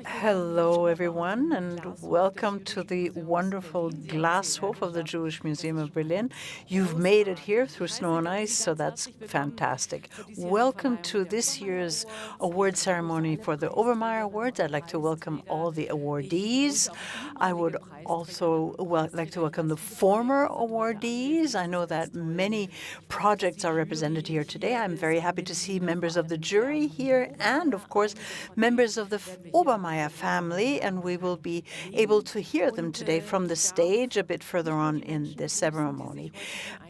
Hello, everyone, and welcome to the wonderful Glasshof of the Jewish Museum of Berlin. You've made it here through snow and ice, so that's fantastic. Welcome to this year's award ceremony for the Obermayer Awards. I'd like to welcome all the awardees. I would also like to welcome the former awardees. I know that many projects are represented here today. I'm very happy to see members of the jury here and, of course, members of the Obermayer family, and we will be able to hear them today from the stage a bit further on in the ceremony.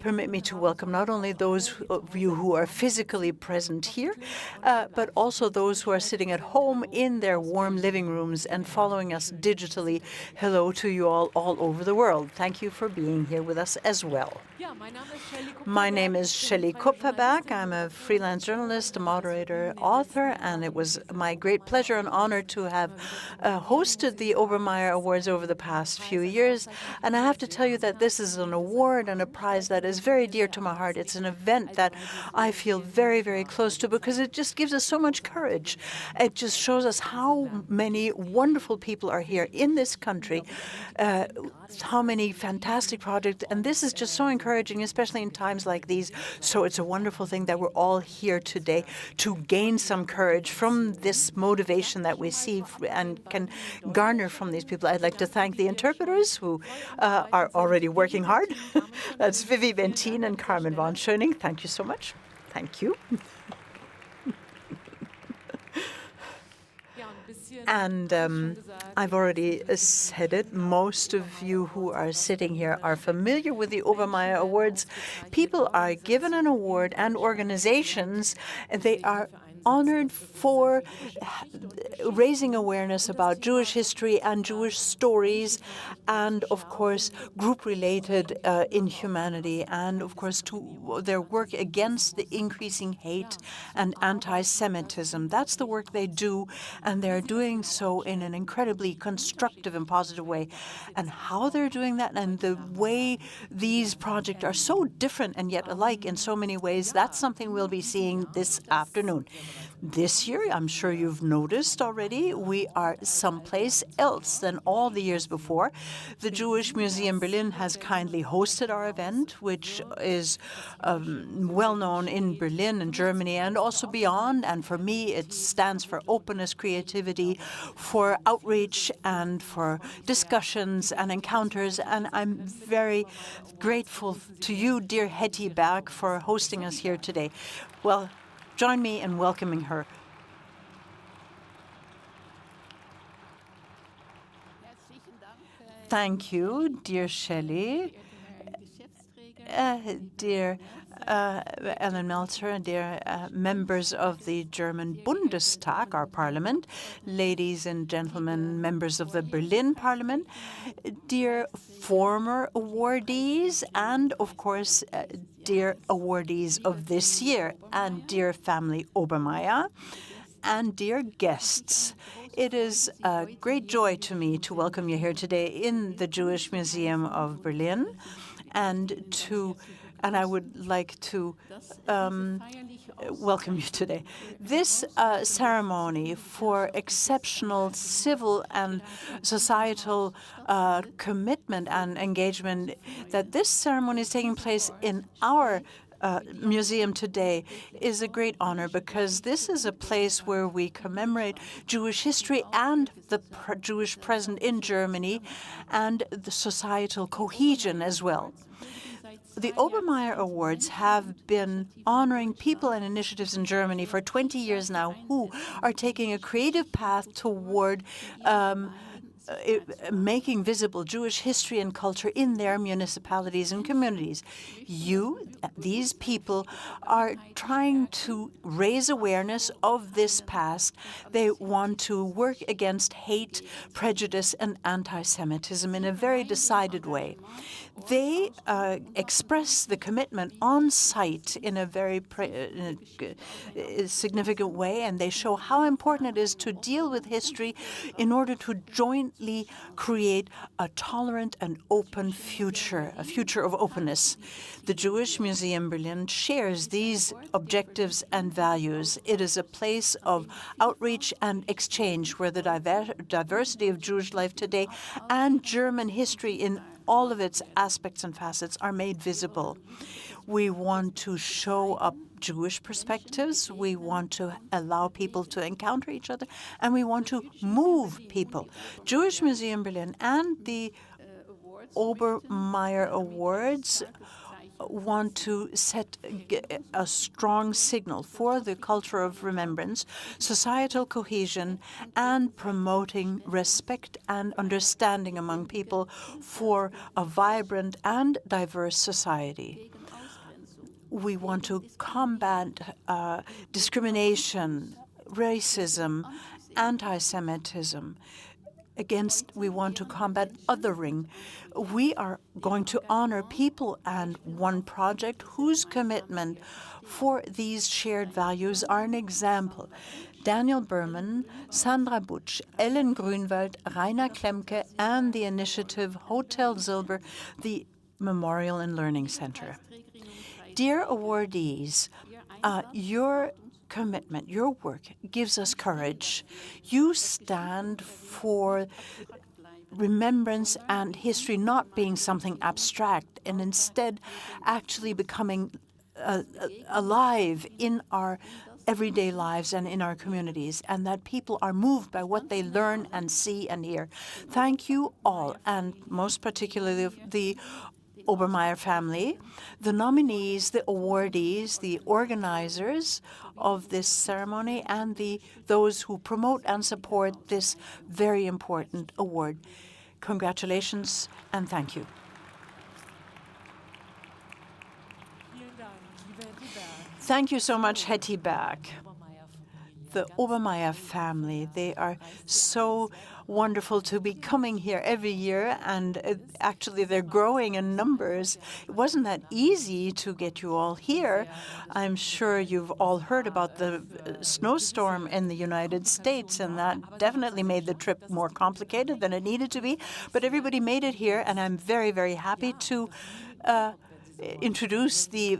Permit me to welcome not only those of you who are physically present here, but also those who are sitting at home in their warm living rooms and following us digitally. Hello to you all over the world. Thank you for being here with us as well. My name is Shelley Kupferberg. I'm a freelance journalist, a moderator, author, and it was my great pleasure and honor to have hosted the Obermayer Awards over the past few years. And I have to tell you that this is an award and a prize that is very dear to my heart. It's an event that I feel very, very close to because it just gives us so much courage. It just shows us how many wonderful people are here in this country, how many fantastic projects, and this is just so encouraging, especially in times like these. So it's a wonderful thing that we're all here today to gain some courage from this motivation that we see and can garner from these people. I'd like to thank the interpreters who are already working hard. That's Vivi Bentin and Carmen von Schöning. Thank you so much. Thank you. And I've already said it. Most of you who are sitting here are familiar with the Obermayer Awards. People are given an award, and organizations, they are honored for raising awareness about Jewish history and Jewish stories and, of course, group-related inhumanity and, of course, to their work against the increasing hate and anti-Semitism. That's the work they do, and they're doing so in an incredibly constructive and positive way. And how they're doing that and the way these projects are so different and yet alike in so many ways, that's something we'll be seeing this afternoon. This year, I'm sure you've noticed already, we are someplace else than all the years before. The Jewish Museum Berlin has kindly hosted our event, which is well known in Berlin and Germany and also beyond. And for me, it stands for openness, creativity, for outreach, and for discussions and encounters. And I'm very grateful to you, dear Hetty Berg, for hosting us here today. Well, join me in welcoming her. Thank you, dear Shelley, dear Ellen Meltzer, dear members of the German Bundestag, our parliament, ladies and gentlemen, members of the Berlin Parliament, dear former awardees, and of course, dear awardees of this year, and dear family Obermayer, and dear guests. It is a great joy to me to welcome you here today in the Jewish Museum of Berlin, and I would like to welcome you today. This ceremony for exceptional civil and societal commitment and engagement, that this ceremony is taking place in our museum today is a great honor because this is a place where we commemorate Jewish history and the Jewish present in Germany and the societal cohesion as well. The Obermayer Awards have been honoring people and initiatives in Germany for 20 years now who are taking a creative path toward making visible Jewish history and culture in their municipalities and communities. These people, are trying to raise awareness of this past. They want to work against hate, prejudice, and anti-Semitism in a very decided way. They express the commitment on site in a very significant way, and they show how important it is to deal with history in order to join jointly create a tolerant and open future, a future of openness. The Jewish Museum Berlin shares these objectives and values. It is a place of outreach and exchange where the diversity of Jewish life today and German history in all of its aspects and facets are made visible. We want to show up Jewish perspectives, we want to allow people to encounter each other, and we want to move people. Jewish Museum Berlin and the Obermayer Awards want to set a strong signal for the culture of remembrance, societal cohesion, and promoting respect and understanding among people for a vibrant and diverse society. We want to combat discrimination, racism, antisemitism. We want to combat othering. We are going to honor people and one project whose commitment for these shared values are an example. Daniel Berman, Sandra Butsch, Ellen Grünwald, Rainer Klemke, and the initiative Hotel Silber, the Memorial and Learning Center. Dear awardees, your commitment, your work gives us courage. You stand for remembrance and history not being something abstract and instead actually becoming alive in our everyday lives and in our communities, and that people are moved by what they learn and see and hear. Thank you all, and most particularly the Obermayer family, the nominees, the awardees, the organizers of this ceremony, and those who promote and support this very important award. Congratulations and thank you. Thank you so much, Hetty Berg. The Obermayer family, they are so wonderful to be coming here every year, and actually they're growing in numbers. It wasn't that easy to get you all here. I'm sure you've all heard about the snowstorm in the United States, and that definitely made the trip more complicated than it needed to be. But everybody made it here, and I'm very, very happy to introduce the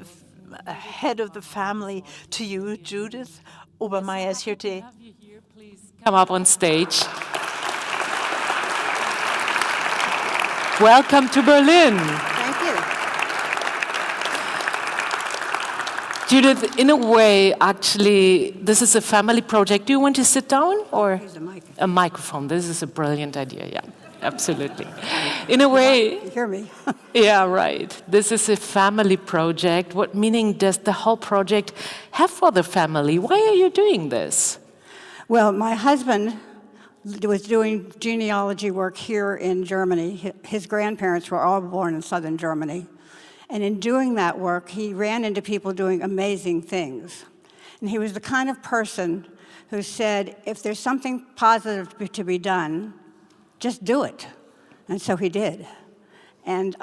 head of the family to you, Judith Obermayer is here today. Come up on stage. Welcome to Berlin. Thank you. Judith, in a way, actually, this is a family project. Do you want to sit down? Or a microphone. This is a brilliant idea, yeah. Absolutely. In a way... You hear me? Yeah, right. This is a family project. What meaning does the whole project have for the family? Why are you doing this? Well, my husband was doing genealogy work here in Germany. His grandparents were all born in southern Germany. And in doing that work, he ran into people doing amazing things. And he was the kind of person who said, if there's something positive to be done, just do it. And so he did. And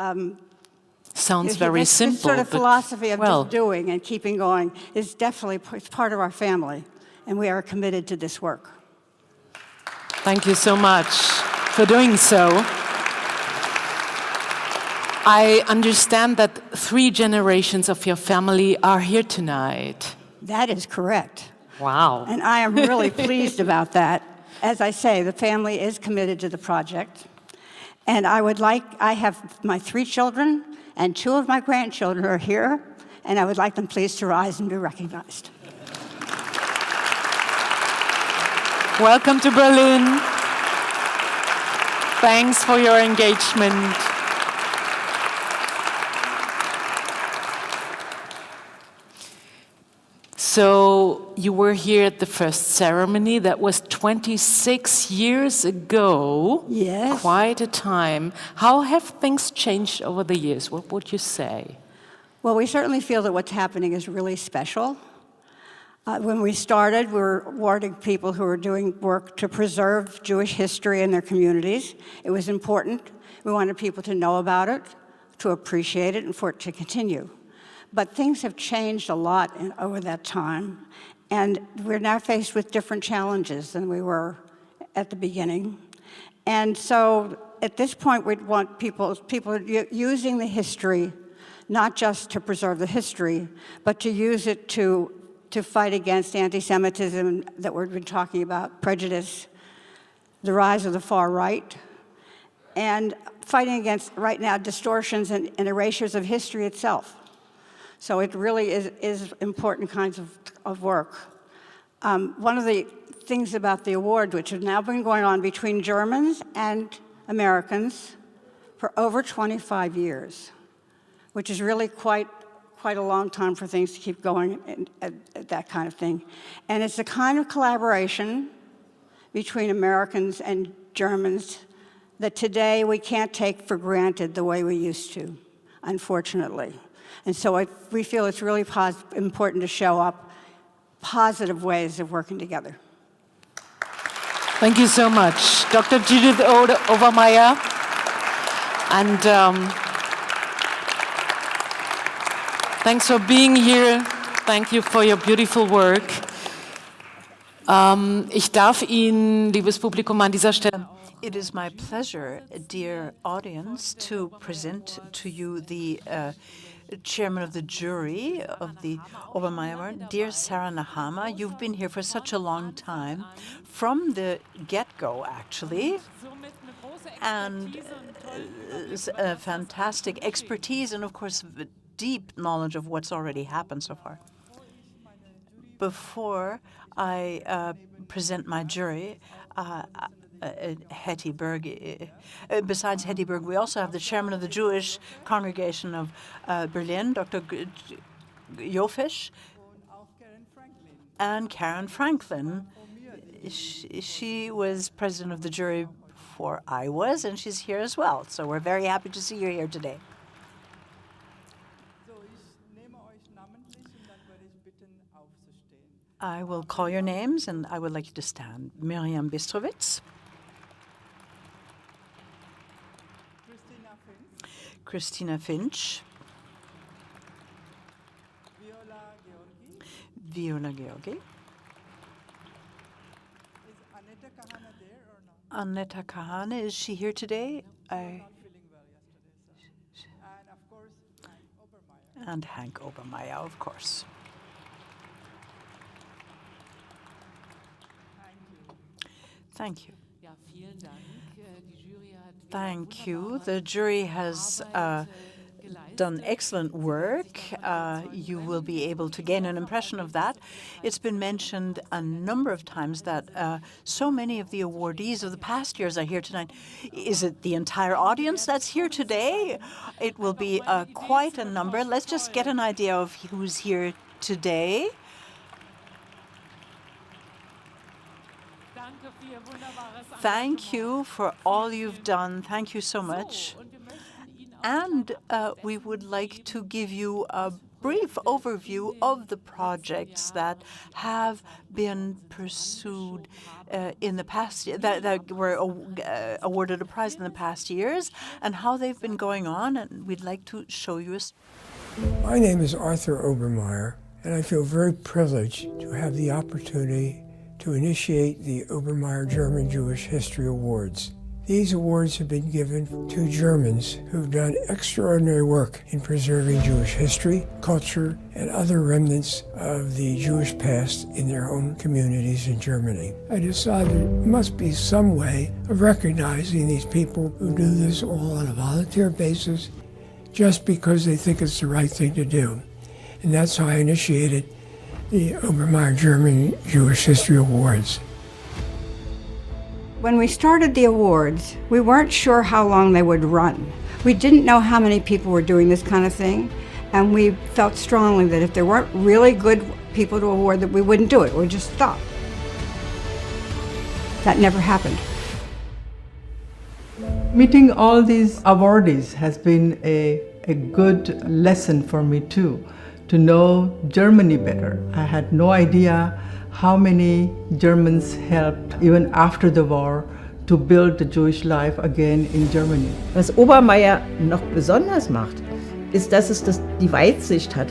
sounds very simple. This sort of philosophy of just doing and keeping going is definitely part of our family, and we are committed to this work. Thank you so much for doing so. I understand that 3 generations of your family are here tonight. That is correct. Wow. And I am really pleased about that. As I say, the family is committed to the project. And I have my 3 children, and 2 of my grandchildren are here, and I would like them please to rise and be recognized. Welcome to Berlin. Thanks for your engagement. So you were here at the first ceremony. That was 26 years ago. Yes. Quite a time. How have things changed over the years? What would you say? Well, we certainly feel that what's happening is really special. When we started, we were awarding people who were doing work to preserve Jewish history in their communities. It was important. We wanted people to know about it, to appreciate it, and for it to continue. But things have changed a lot over that time, and we're now faced with different challenges than we were at the beginning. And so at this point, we'd want people using the history, not just to preserve the history, but to use it to fight against antisemitism that we've been talking about, prejudice, the rise of the far right, and fighting against, right now, distortions and erasures of history itself. So it really is important kinds of work. One of the things about the award, which has now been going on between Germans and Americans for over 25 years, which is really quite a long time for things to keep going at that kind of thing. And it's a kind of collaboration between Americans and Germans that today we can't take for granted the way we used to, unfortunately. And so we feel it's really important to show up positive ways of working together. Thank you so much, Dr. Judith Obermayer. And thanks for being here. Thank you for your beautiful work. Ich darf Ihnen, liebes Publikum, an dieser Stelle. It is my pleasure, dear audience, to present to you the chairman of the jury of the Obermayer Award, dear Sarah Nahama. You've been here for such a long time, from the get-go, actually, and a fantastic expertise and, of course, deep knowledge of what's already happened so far. Before I present my jury, Hetty Berg. Besides Hetty Berg, we also have the chairman of the Jewish congregation of Berlin, Dr. Jofisch, and Karen Franklin. She was president of the jury before I was, and she's here as well. So we're very happy to see you here today. I will call your names, and I would like you to stand. Miriam Bistrovitz. Christina Finch. Viola Georgi. Annetta Kahane, is she here today? And Hank Obermayer, of course. Thank you. Thank you. The jury has done excellent work. You will be able to gain an impression of that. It's been mentioned a number of times that so many of the awardees of the past years are here tonight. Is it the entire audience that's here today? It will be quite a number. Let's just get an idea of who's here today. Thank you for all you've done. Thank you so much. And we would like to give you a brief overview of the projects that have been pursued in the past, that were awarded a prize in the past years, and how they've been going on. And we'd like to show you My name is Arthur Obermayer, and I feel very privileged to have the opportunity to initiate the Obermayer German Jewish History Awards. These awards have been given to Germans who've done extraordinary work in preserving Jewish history, culture, and other remnants of the Jewish past in their own communities in Germany. I decided there must be some way of recognizing these people who do this all on a volunteer basis just because they think it's the right thing to do. And that's how I initiated the Obermayer German Jewish History Awards. When we started the awards, we weren't sure how long they would run. We didn't know how many people were doing this kind of thing, and we felt strongly that if there weren't really good people to award, that we wouldn't do it. We'd just stop. That never happened. Meeting all these awardees has been a good lesson for me too, to know Germany better. I had no idea how many Germans helped, even after the war, to build the Jewish life again in Germany. Was Obermayer noch besonders macht, ist, dass es die Weitsicht hat,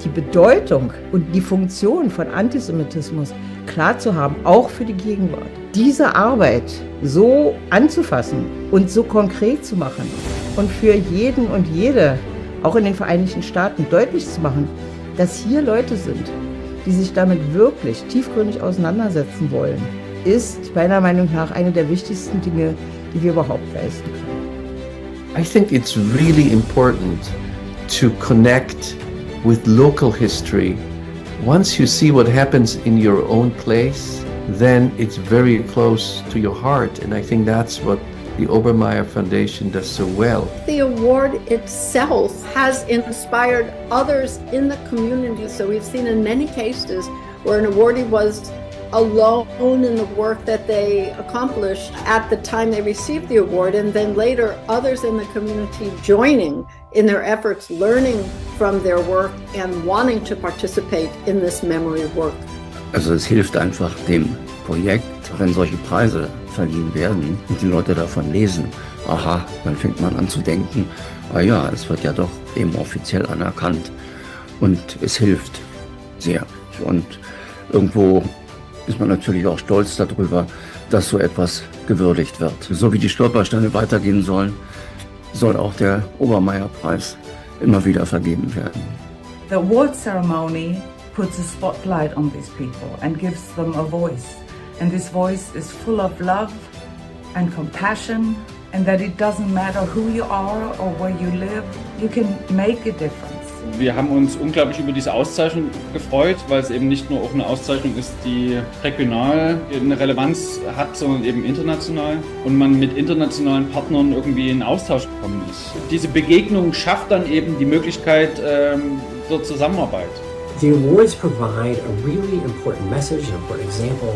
die Bedeutung und die Funktion von Antisemitismus klar zu haben, auch für die Gegenwart. Diese Arbeit so anzufassen und so konkret zu machen und für jeden und jede, auch in den Vereinigten Staaten, deutlich zu machen, dass hier Leute sind, die sich damit wirklich tiefgründig auseinandersetzen wollen, ist meiner Meinung nach eine der wichtigsten Dinge, die wir überhaupt leisten können. I think it's really important to connect with local history. Once you see what happens in your own place, then it's very close to your heart. And I think that's what the Obermayer Foundation does so well. The award itself has inspired others in the community. So we've seen in many cases where an awardee was alone in the work that they accomplished at the time they received the award, and then later others in the community joining in their efforts, learning from their work and wanting to participate in this memory work. Also es hilft einfach dem Projekt, wenn solche Preise verliehen werden und die Leute davon lesen. Aha, dann fängt man an zu denken, ah ja, es wird ja doch eben offiziell anerkannt und es hilft sehr. Und irgendwo ist man natürlich auch stolz darüber, dass so etwas gewürdigt wird. So wie die Stolpersteine weitergehen sollen, soll auch der Obermayer-Preis immer wieder vergeben werden. The award ceremony puts a spotlight on these people and gives them a voice. And this voice is full of love and compassion, and that it doesn't matter who you are or where you live, you can make a difference. Wir haben uns unglaublich über diese Auszeichnung gefreut, weil es eben nicht nur auch eine Auszeichnung ist, die regional eine Relevanz hat, sondern eben international und man mit internationalen Partnern irgendwie in Austausch gekommen ist. Diese Begegnung schafft dann eben die Möglichkeit zur Zusammenarbeit. The awards provide a really important message, an important example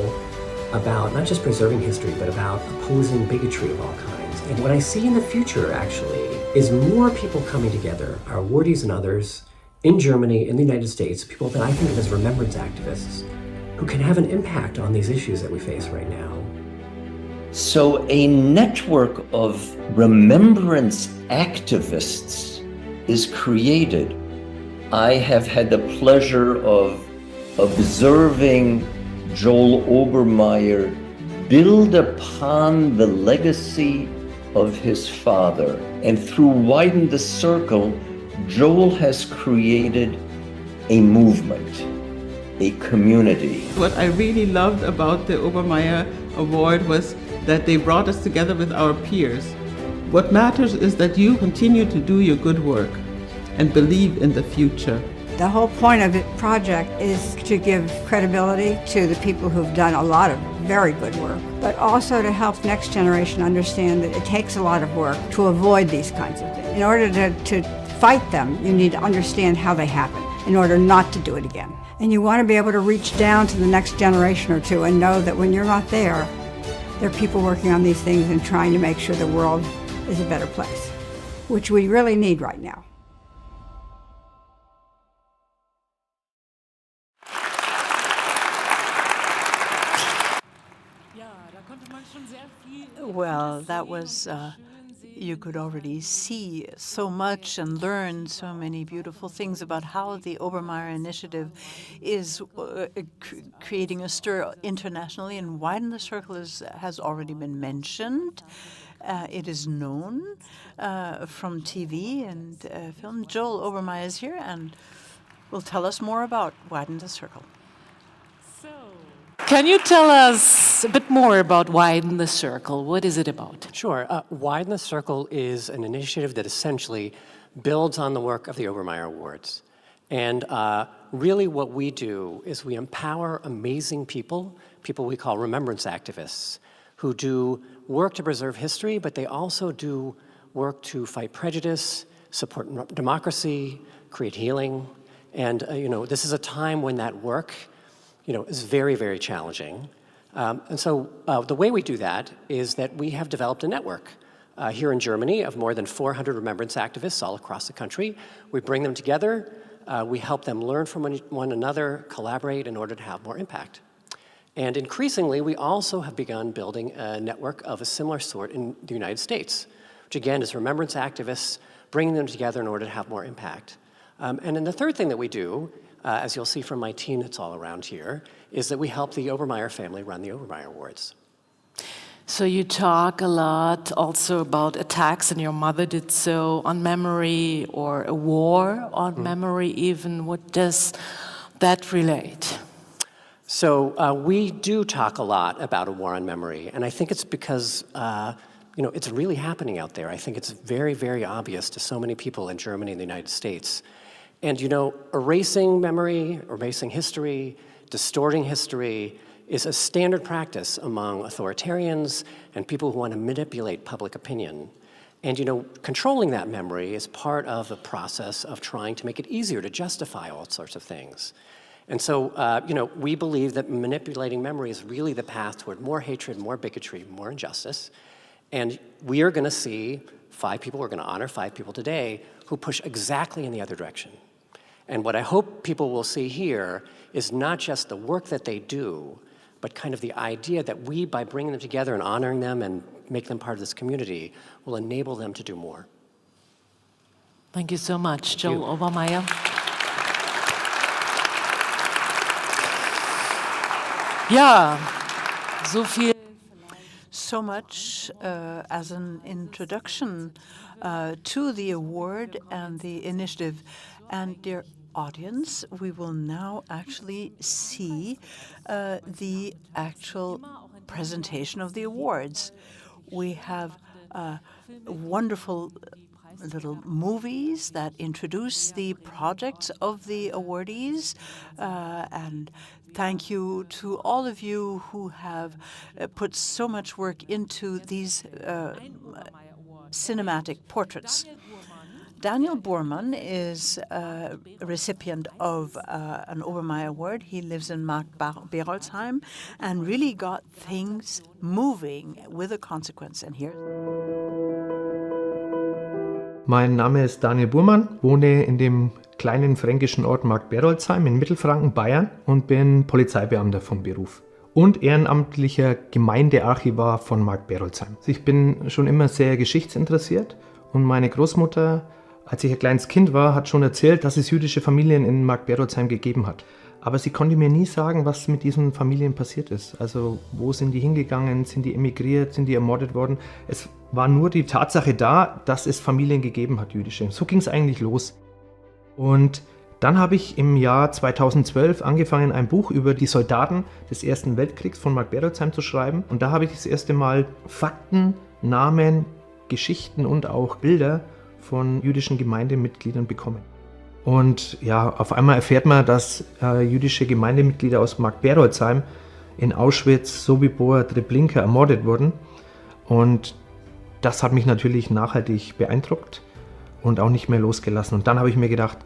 about not just preserving history, but about opposing bigotry of all kinds. And what I see in the future, actually, is more people coming together, our awardees and others, in Germany, in the United States, people that I think of as remembrance activists, who can have an impact on these issues that we face right now. So a network of remembrance activists is created. I have had the pleasure of observing Joel Obermayer build upon the legacy of his father. And through Widen the Circle, Joel has created a movement, a community. What I really loved about the Obermayer Award was that they brought us together with our peers. What matters is that you continue to do your good work and believe in the future. The whole point of the project is to give credibility to the people who've done a lot of very good work, but also to help the next generation understand that it takes a lot of work to avoid these kinds of things. In order to fight them, you need to understand how they happen in order not to do it again. And you want to be able to reach down to the next generation or two and know that when you're not there are people working on these things and trying to make sure the world is a better place, which we really need right now. Well, that was, you could already see so much and learn so many beautiful things about how the Obermayer Initiative is creating a stir internationally, and Widen the Circle has already been mentioned. It is known from TV and film. Joel Obermayer is here and will tell us more about Widen the Circle. Can you tell us a bit more about Widen the Circle? What is it about? Sure. Widen the Circle is an initiative that essentially builds on the work of the Obermayer Awards. And really what we do is we empower amazing people we call remembrance activists, who do work to preserve history, but they also do work to fight prejudice, support democracy, create healing. And this is a time when that work is very, very challenging. And so the way we do that is that we have developed a network here in Germany of more than 400 remembrance activists all across the country. We bring them together, we help them learn from one another, collaborate in order to have more impact. And increasingly, we also have begun building a network of a similar sort in the United States, which again is remembrance activists, bringing them together in order to have more impact. And then the third thing that we do as you'll see from my team that's all around here, is that we help the Obermayer family run the Obermayer Awards. So you talk a lot also about attacks, and your mother did so, on memory, or a war on memory even. What does that relate? So we do talk a lot about a war on memory, and I think it's because it's really happening out there. I think it's very, very obvious to so many people in Germany and the United States. And erasing memory, erasing history, distorting history is a standard practice among authoritarians and people who want to manipulate public opinion. And controlling that memory is part of the process of trying to make it easier to justify all sorts of things. And so, we believe that manipulating memory is really the path toward more hatred, more bigotry, more injustice. And we are going to see we're going to honor 5 people today who push exactly in the other direction. And what I hope people will see here is not just the work that they do, but kind of the idea that we, by bringing them together and honoring them and make them part of this community, will enable them to do more. Thank you so much, Joel Obermayer. Ja, so viel. So much as an introduction to the award and the initiative. And dear audience, we will now actually see the actual presentation of the awards. We have wonderful little movies that introduce the projects of the awardees, and thank you to all of you who have put so much work into these cinematic portraits. Daniel Bormann is a recipient of an Obermayer Award. He lives in Markt-Berolzheim and really got things moving with a consequence. And here. Mein Name ist Daniel Burmann, wohne in dem kleinen fränkischen Ort Markt-Berolzheim in Mittelfranken, Bayern und bin Polizeibeamter vom Beruf und ehrenamtlicher Gemeindearchivar von Markt-Berolzheim. Ich bin schon immer sehr geschichtsinteressiert und meine Großmutter, als ich ein kleines Kind war, hat schon erzählt, dass es jüdische Familien in Markt-Berolzheim gegeben hat. Aber sie konnte mir nie sagen, was mit diesen Familien passiert ist. Also wo sind die hingegangen, sind die emigriert, sind die ermordet worden. Es war nur die Tatsache da, dass es Familien gegeben hat, jüdische. So ging es eigentlich los. Und dann habe ich im Jahr 2012 angefangen, ein Buch über die Soldaten des Ersten Weltkriegs von Markt-Berolzheim zu schreiben. Und da habe ich das erste Mal Fakten, Namen, Geschichten und auch Bilder von jüdischen Gemeindemitgliedern bekommen. Und ja, auf einmal erfährt man, dass jüdische Gemeindemitglieder aus Markt-Berolzheim in Auschwitz, Sobibor, Treblinka ermordet wurden. Und das hat mich natürlich nachhaltig beeindruckt und auch nicht mehr losgelassen. Und dann habe ich mir gedacht,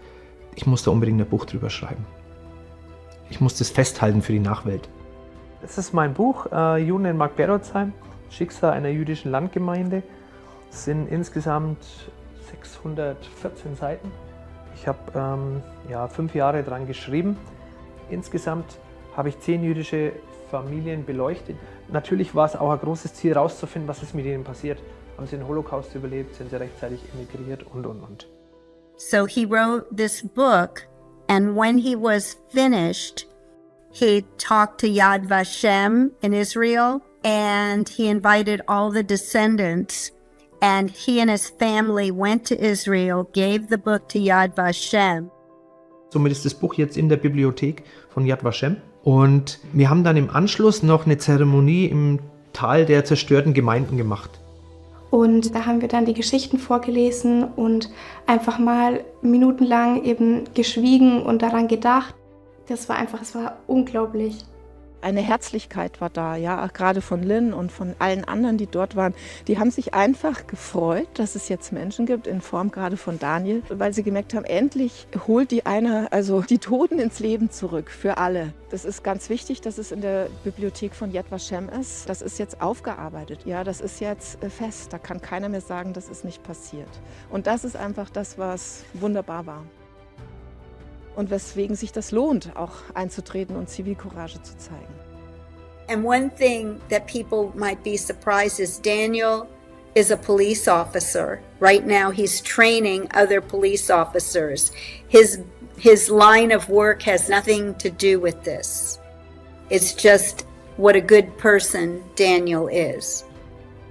ich muss da unbedingt ein Buch drüber schreiben. Ich muss das festhalten für die Nachwelt. Das ist mein Buch, Juden in Markt-Berolzheim, Schicksal einer jüdischen Landgemeinde. Es sind insgesamt 614 Seiten. Ich habe 5 Jahre daran geschrieben. Insgesamt habe ich 10 jüdische Familien beleuchtet. Natürlich war es auch ein großes Ziel, herauszufinden, was ist mit ihnen passiert. Haben sie den Holocaust überlebt, sind sie rechtzeitig emigriert und. So he wrote this book, and when he was finished, he talked to Yad Vashem in Israel, and he invited all the descendants. And he and his family went to Israel, gave the book to Yad Vashem. Somit ist das Buch jetzt in der Bibliothek von Yad Vashem. Und wir haben dann im Anschluss noch eine Zeremonie im Tal der zerstörten Gemeinden gemacht. Und da haben wir dann die Geschichten vorgelesen und einfach mal minutenlang eben geschwiegen und daran gedacht. Es war unglaublich. Eine Herzlichkeit war da, ja, gerade von Lynn und von allen anderen, die dort waren. Die haben sich einfach gefreut, dass es jetzt Menschen gibt, in Form gerade von Daniel, weil sie gemerkt haben, endlich holt die Toten ins Leben zurück, für alle. Das ist ganz wichtig, dass es in der Bibliothek von Yad Vashem ist. Das ist jetzt aufgearbeitet, ja, das ist jetzt fest. Da kann keiner mehr sagen, das ist nicht passiert. Und das ist einfach das, was wunderbar war. Und weswegen sich das lohnt, auch einzutreten und Zivilcourage zu zeigen. And one thing that people might be surprised is Daniel is a police officer. Right now he's training other police officers. his line of work has nothing to do with this. It's just what a good person Daniel is.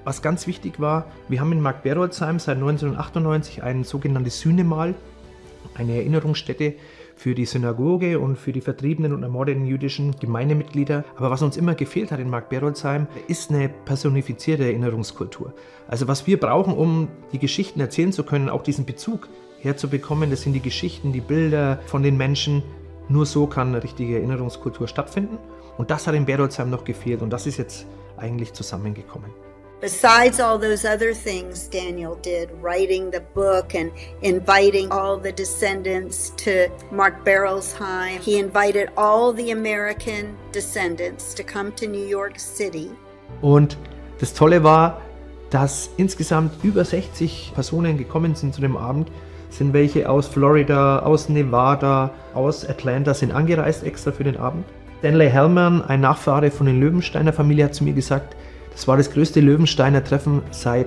Was ganz wichtig war, wir haben in Mark Berolzheim seit 1998 ein sogenanntes Sühnemal, eine Erinnerungsstätte für die Synagoge und für die vertriebenen und ermordeten jüdischen Gemeindemitglieder. Aber was uns immer gefehlt hat in Mark Berolzheim, ist eine personifizierte Erinnerungskultur. Also was wir brauchen, um die Geschichten erzählen zu können, auch diesen Bezug herzubekommen, das sind die Geschichten, die Bilder von den Menschen. Nur so kann eine richtige Erinnerungskultur stattfinden. Und das hat in Berolzheim noch gefehlt und das ist jetzt eigentlich zusammengekommen. Besides all those other things Daniel did, writing the book and inviting all the descendants to Mark Berolzheim, he invited all the American descendants to come to New York City. Und das Tolle war, dass insgesamt über 60 Personen gekommen sind zu dem Abend. Sind welche aus Florida, aus Nevada, aus Atlanta, sind angereist extra für den Abend. Stanley Hellman, ein Nachfahre von den Löwensteiner Familie, hat zu mir gesagt, das war das größte Löwensteiner Treffen seit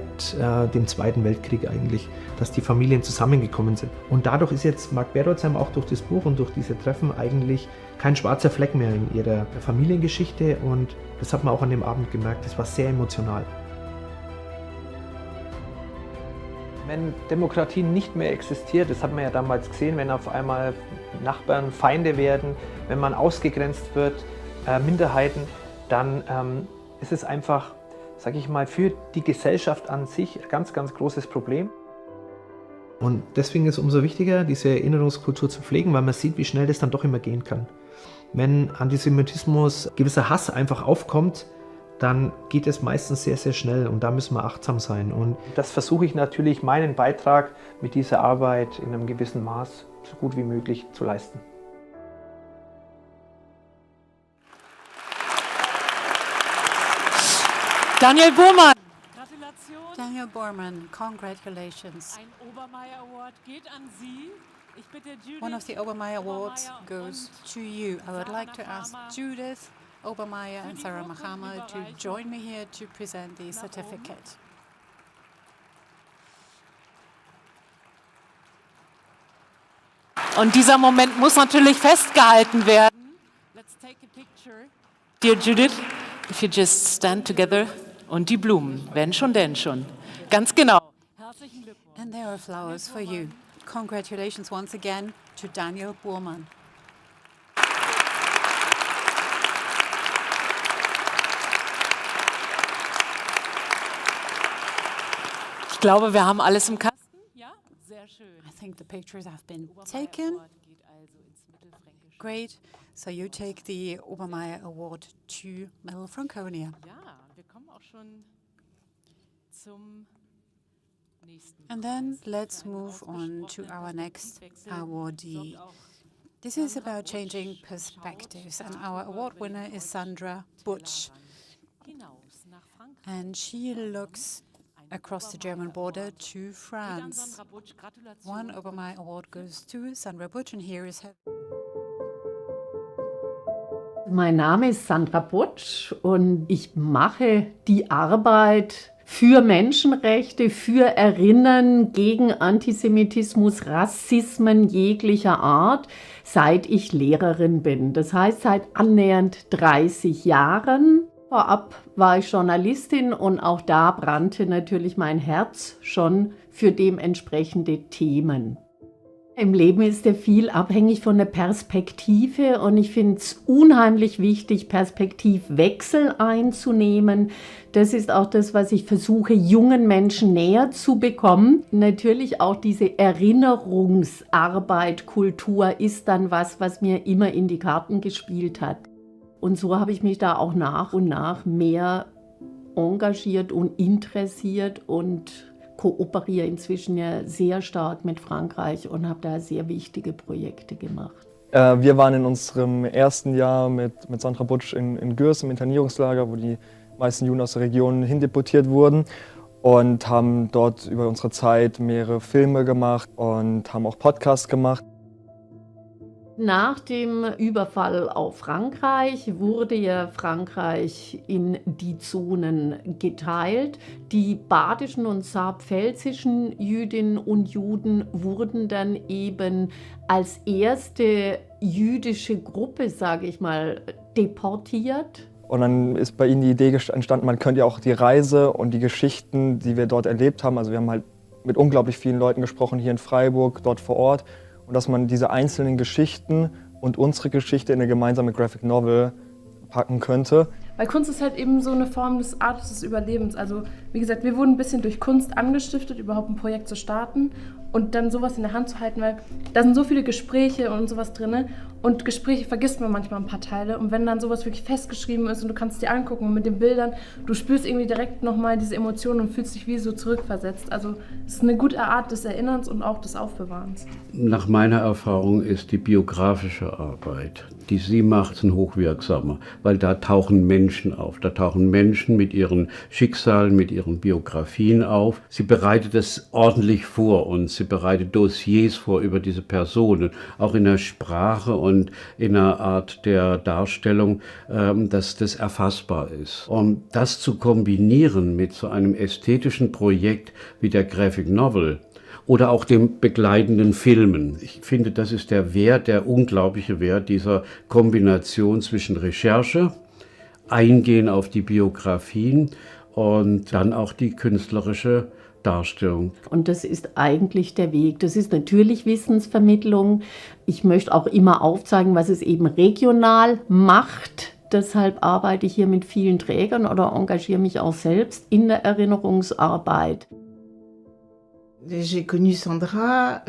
dem Zweiten Weltkrieg eigentlich, dass die Familien zusammengekommen sind. Und dadurch ist jetzt Mark Berolzheim auch durch das Buch und durch diese Treffen eigentlich kein schwarzer Fleck mehr in ihrer Familiengeschichte und das hat man auch an dem Abend gemerkt, das war sehr emotional. Wenn Demokratie nicht mehr existiert, das hat man ja damals gesehen, wenn auf einmal Nachbarn Feinde werden, wenn man ausgegrenzt wird, Minderheiten, dann ist es einfach, sage ich mal, für die Gesellschaft an sich ein ganz, ganz großes Problem. Und deswegen ist es umso wichtiger, diese Erinnerungskultur zu pflegen, weil man sieht, wie schnell das dann doch immer gehen kann. Wenn Antisemitismus, gewisser Hass einfach aufkommt, dann geht es meistens sehr, sehr schnell und da müssen wir achtsam sein. Und das versuche ich natürlich, meinen Beitrag mit dieser Arbeit in einem gewissen Maß so gut wie möglich zu leisten. Daniel Burman. Gratulation. Daniel Burman, congratulations. Ein Obermayer Award geht an Sie. Ich bitte Judith. One of the Obermayer Awards goes to you. I would like to ask Judith Obermayer and Sarah Mahama to join me here to present the certificate. Und dieser Moment muss natürlich festgehalten werden. Let's take a picture. Dear Judith, if you just stand together. Und die Blumen, wenn schon, denn schon. Ganz genau. Herzlichen Glückwunsch. And there are flowers for you. Congratulations once again to Daniel Burman. Ich glaube, wir haben alles im Kasten. Ja, sehr schön. I think the pictures have been taken. Great. So you take the Obermayer Award to Middle Franconia. Ja, wir kommen auch schon zum nächsten. And then let's move on to our next awardee. This is about changing perspectives, and our award winner is Sandra Butch. And she looks across the German border to France. One Obermayer Award goes to Sandra Butch, and here is her. Mein Name ist Sandra Butch und ich mache die Arbeit für Menschenrechte, für Erinnern gegen Antisemitismus, Rassismen jeglicher Art, seit ich Lehrerin bin. Das heißt, seit annähernd 30 Jahren. Vorab war ich Journalistin und auch da brannte natürlich mein Herz schon für dementsprechende Themen. Im Leben ist ja viel abhängig von der Perspektive und ich finde es unheimlich wichtig, Perspektivwechsel einzunehmen. Das ist auch das, was ich versuche, jungen Menschen näher zu bekommen. Natürlich auch diese Erinnerungsarbeit, Kultur ist dann was mir immer in die Karten gespielt hat. Und so habe ich mich da auch nach und nach mehr engagiert und interessiert und kooperiere inzwischen ja sehr stark mit Frankreich und habe da sehr wichtige Projekte gemacht. Wir waren in unserem ersten Jahr mit Sandra Butch in Gürs im Internierungslager, wo die meisten Juden aus der Region hindeportiert wurden und haben dort über unsere Zeit mehrere Filme gemacht und haben auch Podcasts gemacht. Nach dem Überfall auf Frankreich wurde ja Frankreich in die Zonen geteilt. Die badischen und saarpfälzischen Jüdinnen und Juden wurden dann eben als erste jüdische Gruppe, sage ich mal, deportiert. Und dann ist bei Ihnen die Idee entstanden, man könnte ja auch die Reise und die Geschichten, die wir dort erlebt haben, also wir haben halt mit unglaublich vielen Leuten gesprochen, hier in Freiburg, dort vor Ort, und dass man diese einzelnen Geschichten und unsere Geschichte in eine gemeinsame Graphic Novel packen könnte. Weil Kunst ist halt eben so eine Form des Artes des Überlebens. Also wie gesagt, wir wurden ein bisschen durch Kunst angestiftet, überhaupt ein Projekt zu starten und dann sowas in der Hand zu halten, weil da sind so viele Gespräche und sowas drin und Gespräche vergisst man manchmal ein paar Teile und wenn dann sowas wirklich festgeschrieben ist und du kannst es dir angucken und mit den Bildern, du spürst irgendwie direkt nochmal diese Emotionen und fühlst dich wie so zurückversetzt. Also es ist eine gute Art des Erinnerns und auch des Aufbewahrens. Nach meiner Erfahrung ist die biografische Arbeit, die sie macht, hochwirksamer, weil da tauchen Menschen auf. Da tauchen Menschen mit ihren Schicksalen, mit ihren Biografien auf. Sie bereitet es ordentlich vor und sie bereitet Dossiers vor über diese Personen, auch in der Sprache und in einer Art der Darstellung, dass das erfassbar ist. Um das zu kombinieren mit so einem ästhetischen Projekt wie der Graphic Novel, oder auch dem begleitenden Filmen. Ich finde, das ist der Wert, der unglaubliche Wert dieser Kombination zwischen Recherche, Eingehen auf die Biografien und dann auch die künstlerische Darstellung. Und das ist eigentlich der Weg. Das ist natürlich Wissensvermittlung. Ich möchte auch immer aufzeigen, was es eben regional macht. Deshalb arbeite ich hier mit vielen Trägern oder engagiere mich auch selbst in der Erinnerungsarbeit. J'ai connu Sandra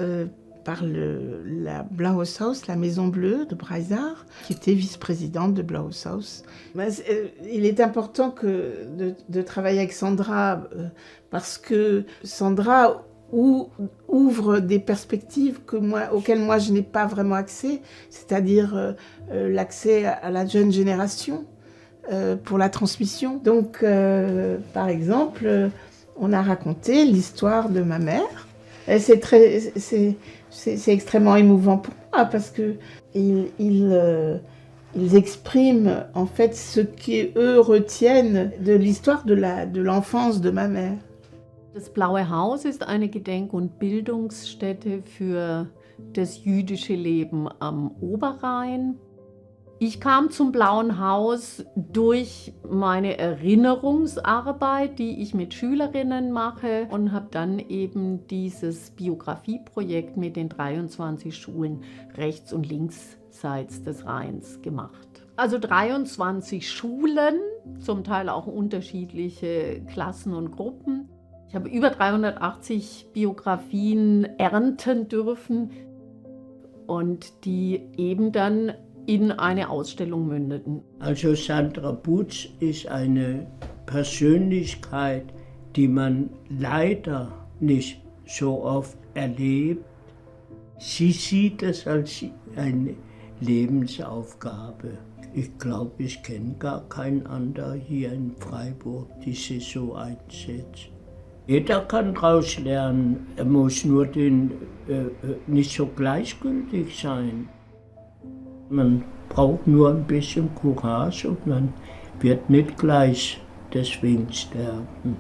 par la Blaues Haus, la Maison Bleue de Breisach, qui était vice-présidente de Blaues Haus. Il est important de travailler avec Sandra parce que Sandra ouvre des perspectives auxquelles moi je n'ai pas vraiment accès, c'est-à-dire l'accès à la jeune génération pour la transmission. Donc, par exemple, on a raconté l'histoire de ma mère. C'est extrêmement émouvant pour moi parce que ils expriment en fait ce qu'eux retiennent de l'histoire de l'enfance de ma mère. Das Blaue Haus ist eine Gedenk- und Bildungsstätte für das jüdische Leben am Oberrhein. Ich kam zum Blauen Haus durch meine Erinnerungsarbeit, die ich mit Schülerinnen mache und habe dann eben dieses Biografieprojekt mit den 23 Schulen rechts und linksseits des Rheins gemacht. Also 23 Schulen, zum Teil auch unterschiedliche Klassen und Gruppen. Ich habe über 380 Biografien ernten dürfen und die eben dann in eine Ausstellung mündeten. Also Sandra Butsch ist eine Persönlichkeit, die man leider nicht so oft erlebt. Sie sieht es als eine Lebensaufgabe. Ich glaube, ich kenne gar keinen anderen hier in Freiburg, die sich so einsetzt. Jeder kann daraus lernen, er muss nur nicht so gleichgültig sein. Man braucht nur ein bisschen Courage und man wird nicht gleich deswegen sterben.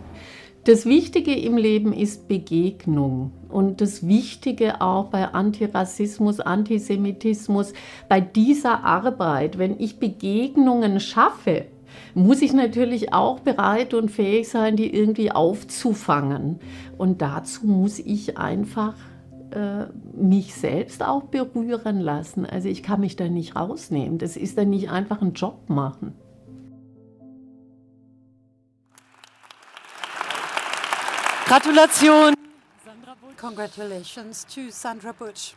Das Wichtige im Leben ist Begegnung und das Wichtige auch bei Antirassismus, Antisemitismus, bei dieser Arbeit, wenn ich Begegnungen schaffe, muss ich natürlich auch bereit und fähig sein, die irgendwie aufzufangen. Und dazu muss ich einfach mich selbst auch berühren lassen. Also ich kann mich da nicht rausnehmen. Das ist dann nicht einfach ein Job machen. Gratulation! Congratulations to Sandra Butsch.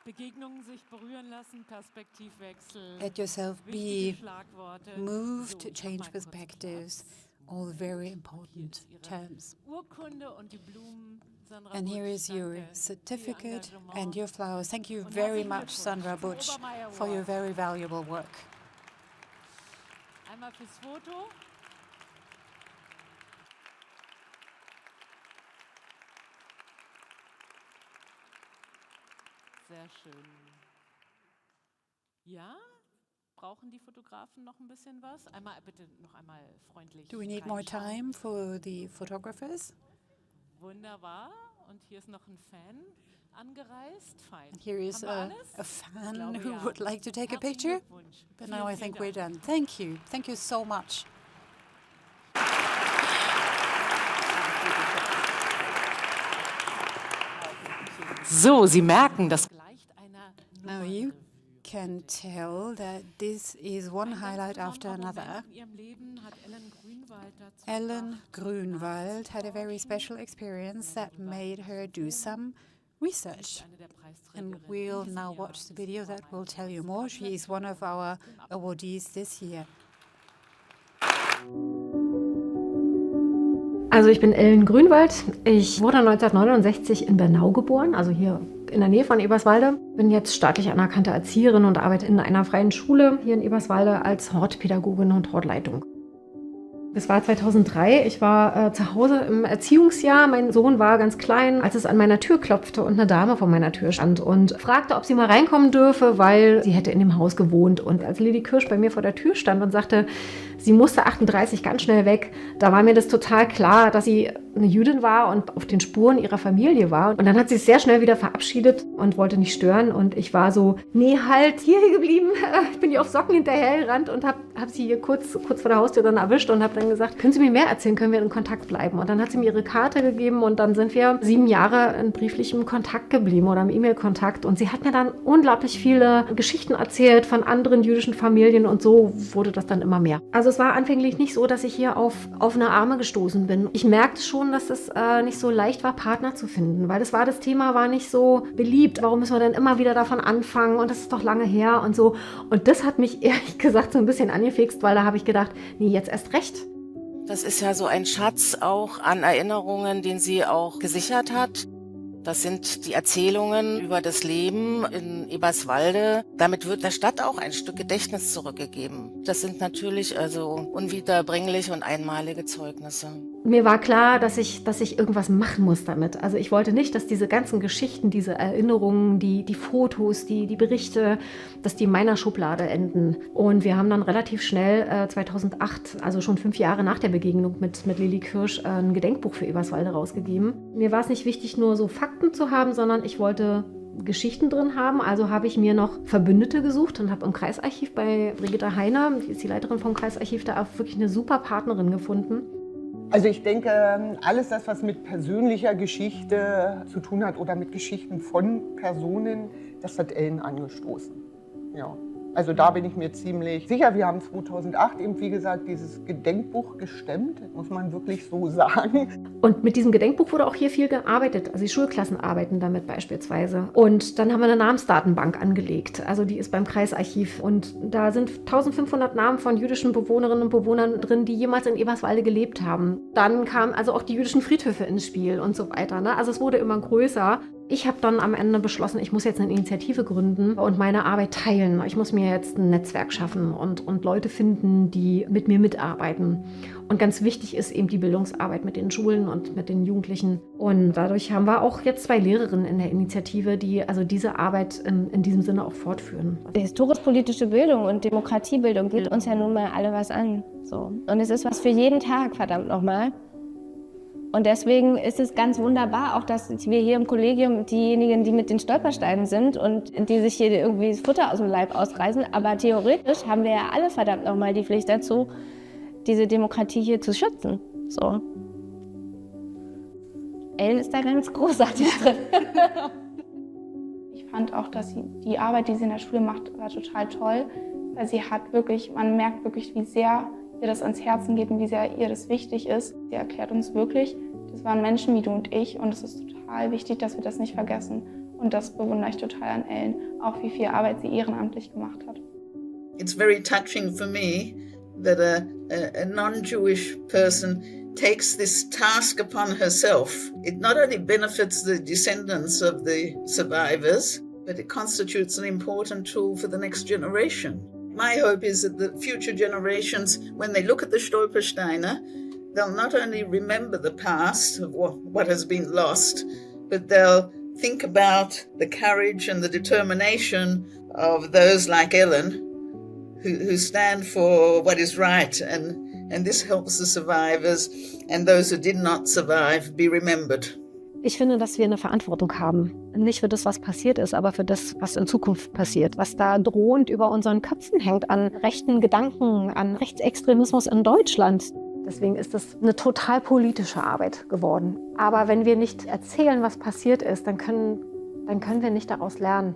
Begegnungen sich berühren lassen, Perspektivwechsel. Let yourself be moved, change perspectives, all very important terms. And here is your certificate and your flowers. Thank you very much, Sandra Butsch, for your very valuable work. Einmal fürs Foto. Sehr schön. Ja? Brauchen die Fotografen noch ein bisschen was? Bitte noch einmal freundlich. Do we need more time for the photographers? Wunderbar. Und hier ist noch ein Fan angereist. Fein. And here is Haben wir a alles? fan glaube, who ja. would like to take a Herzlichen picture. Glückwunsch. But now I think Vielen we're Dank. done. Thank you. Thank you so much. So, Sie merken, das gleicht einer Now you can tell that this is one highlight after another. in ihrem Leben hat Ellen Grünwald dazu Ellen Grünwald had a very special experience that made her do some research. And we'll now watch the video that will tell you more. She is one of our awardees this year. Also ich bin Ellen Grünwald. Ich wurde 1969 in Bernau geboren, also hier in der Nähe von Eberswalde. Bin jetzt staatlich anerkannte Erzieherin und arbeite in einer freien Schule hier in Eberswalde als Hortpädagogin und Hortleitung. Es war 2003, ich war zu Hause im Erziehungsjahr. Mein Sohn war ganz klein, als es an meiner Tür klopfte und eine Dame vor meiner Tür stand und fragte, ob sie mal reinkommen dürfe, weil sie hätte in dem Haus gewohnt. Und als Lili Kirsch bei mir vor der Tür stand und sagte, sie musste 38 ganz schnell weg, da war mir das total klar, dass sie eine Jüdin war und auf den Spuren ihrer Familie war. Und dann hat sie sich sehr schnell wieder verabschiedet und wollte nicht stören. Und ich war so, nee, halt, hier geblieben. Ich bin ihr auf Socken hinterhergerannt und hab sie hier kurz vor der Haustür dann erwischt und habe dann gesagt, können Sie mir mehr erzählen, können wir in Kontakt bleiben? Und dann hat sie mir ihre Karte gegeben und dann sind wir 7 Jahre in brieflichem Kontakt geblieben oder im E-Mail-Kontakt. Und sie hat mir dann unglaublich viele Geschichten erzählt von anderen jüdischen Familien und so wurde das dann immer mehr. Also es war anfänglich nicht so, dass ich hier auf offene Arme gestoßen bin. Ich merkte schon, dass es nicht so leicht war, Partner zu finden, weil das Thema war nicht so beliebt. Warum müssen wir denn immer wieder davon anfangen? Und das ist doch lange her und so. Und das hat mich ehrlich gesagt so ein bisschen angefixt, weil da habe ich gedacht, nee, jetzt erst recht. Das ist ja so ein Schatz auch an Erinnerungen, den sie auch gesichert hat. Das sind die Erzählungen über das Leben in Eberswalde. Damit wird der Stadt auch ein Stück Gedächtnis zurückgegeben. Das sind natürlich also unwiederbringliche und einmalige Zeugnisse. Mir war klar, dass ich irgendwas machen muss damit. Also ich wollte nicht, dass diese ganzen Geschichten, diese Erinnerungen, die Fotos, die Berichte, dass die in meiner Schublade enden. Und wir haben dann relativ schnell 2008, also schon 5 Jahre nach der Begegnung mit Lili Kirsch, ein Gedenkbuch für Eberswalde rausgegeben. Mir war es nicht wichtig, nur so Fakten zu haben, sondern ich wollte Geschichten drin haben. Also habe ich mir noch Verbündete gesucht und habe im Kreisarchiv bei Brigitte Heiner, die ist die Leiterin vom Kreisarchiv, da auch wirklich eine super Partnerin gefunden. Also ich denke, alles das, was mit persönlicher Geschichte zu tun hat oder mit Geschichten von Personen, das hat Ellen angestoßen. Ja. Also da bin ich mir ziemlich sicher. Wir haben 2008 eben, wie gesagt, dieses Gedenkbuch gestemmt, muss man wirklich so sagen. Und mit diesem Gedenkbuch wurde auch hier viel gearbeitet. Also die Schulklassen arbeiten damit beispielsweise. Und dann haben wir eine Namensdatenbank angelegt. Also die ist beim Kreisarchiv. Und da sind 1500 Namen von jüdischen Bewohnerinnen und Bewohnern drin, die jemals in Eberswalde gelebt haben. Dann kamen also auch die jüdischen Friedhöfe ins Spiel und so weiter. Ne? Also es wurde immer größer. Ich habe dann am Ende beschlossen, ich muss jetzt eine Initiative gründen und meine Arbeit teilen. Ich muss mir jetzt ein Netzwerk schaffen und Leute finden, die mit mir mitarbeiten. Und ganz wichtig ist eben die Bildungsarbeit mit den Schulen und mit den Jugendlichen. Und dadurch haben wir auch jetzt 2 Lehrerinnen in der Initiative, die also diese Arbeit in diesem Sinne auch fortführen. Die historisch-politische Bildung und Demokratiebildung geht uns ja nun mal alle was an. So. Und es ist was für jeden Tag, verdammt nochmal. Und deswegen ist es ganz wunderbar, auch dass wir hier im Kollegium diejenigen, die mit den Stolpersteinen sind und die sich hier irgendwie das Futter aus dem Leib ausreißen, aber theoretisch haben wir ja alle verdammt nochmal die Pflicht dazu, diese Demokratie hier zu schützen. So. Ellen ist da ganz großartig drin. Ich fand auch, dass die Arbeit, die sie in der Schule macht, war total toll, weil sie hat wirklich, man merkt wirklich, wie sehr ihr das ans Herzen geht und wie sehr ihr das wichtig ist. Sie erklärt uns wirklich, das waren Menschen wie du und ich und es ist total wichtig, dass wir das nicht vergessen. Und das bewundere ich total an Ellen, auch wie viel Arbeit sie ehrenamtlich gemacht hat. It's very touching for me that a non-Jewish person takes this task upon herself. It not only benefits the descendants of the survivors, but it constitutes an important tool for the next generation. My hope is that the future generations, when they look at the Stolpersteine, they'll not only remember the past of what has been lost, but they'll think about the courage and the determination of those like Ellen who stand for what is right, and this helps the survivors and those who did not survive be remembered. Ich finde, dass wir eine Verantwortung haben. Nicht für das, was passiert ist, aber für das, was in Zukunft passiert. Was da drohend über unseren Köpfen hängt an rechten Gedanken, an Rechtsextremismus in Deutschland. Deswegen ist das eine total politische Arbeit geworden. Aber wenn wir nicht erzählen, was passiert ist, dann können wir nicht daraus lernen.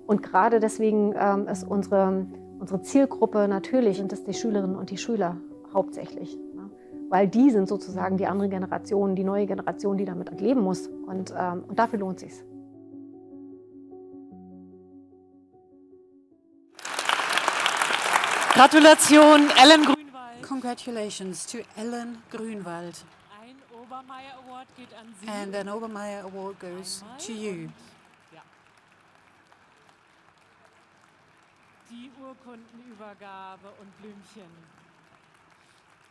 Und gerade deswegen ist unsere Zielgruppe natürlich, sind es die Schülerinnen und die Schüler hauptsächlich. Weil die sind sozusagen die andere Generation, die neue Generation, die damit leben muss. Und dafür lohnt es sich. Gratulation, Ellen Grünwald. Congratulations to Ellen Grünwald. Ein Obermayer Award geht an Sie. And an Obermayer Award goes to you. Ja. Die Urkundenübergabe und Blümchen.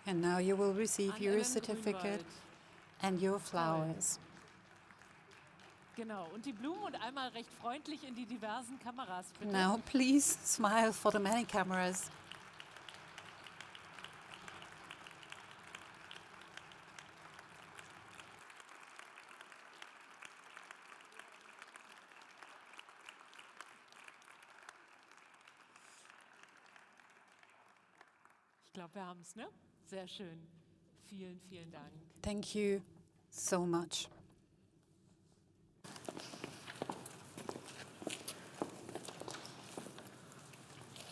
And now you will receive your certificate and your flowers. Genau, und die Blumen und einmal recht freundlich in die diversen Kameras, bitte. Now please smile for the many cameras. Ich glaube, wir haben es, ne? Sehr schön. Vielen, vielen Dank. Thank you so much.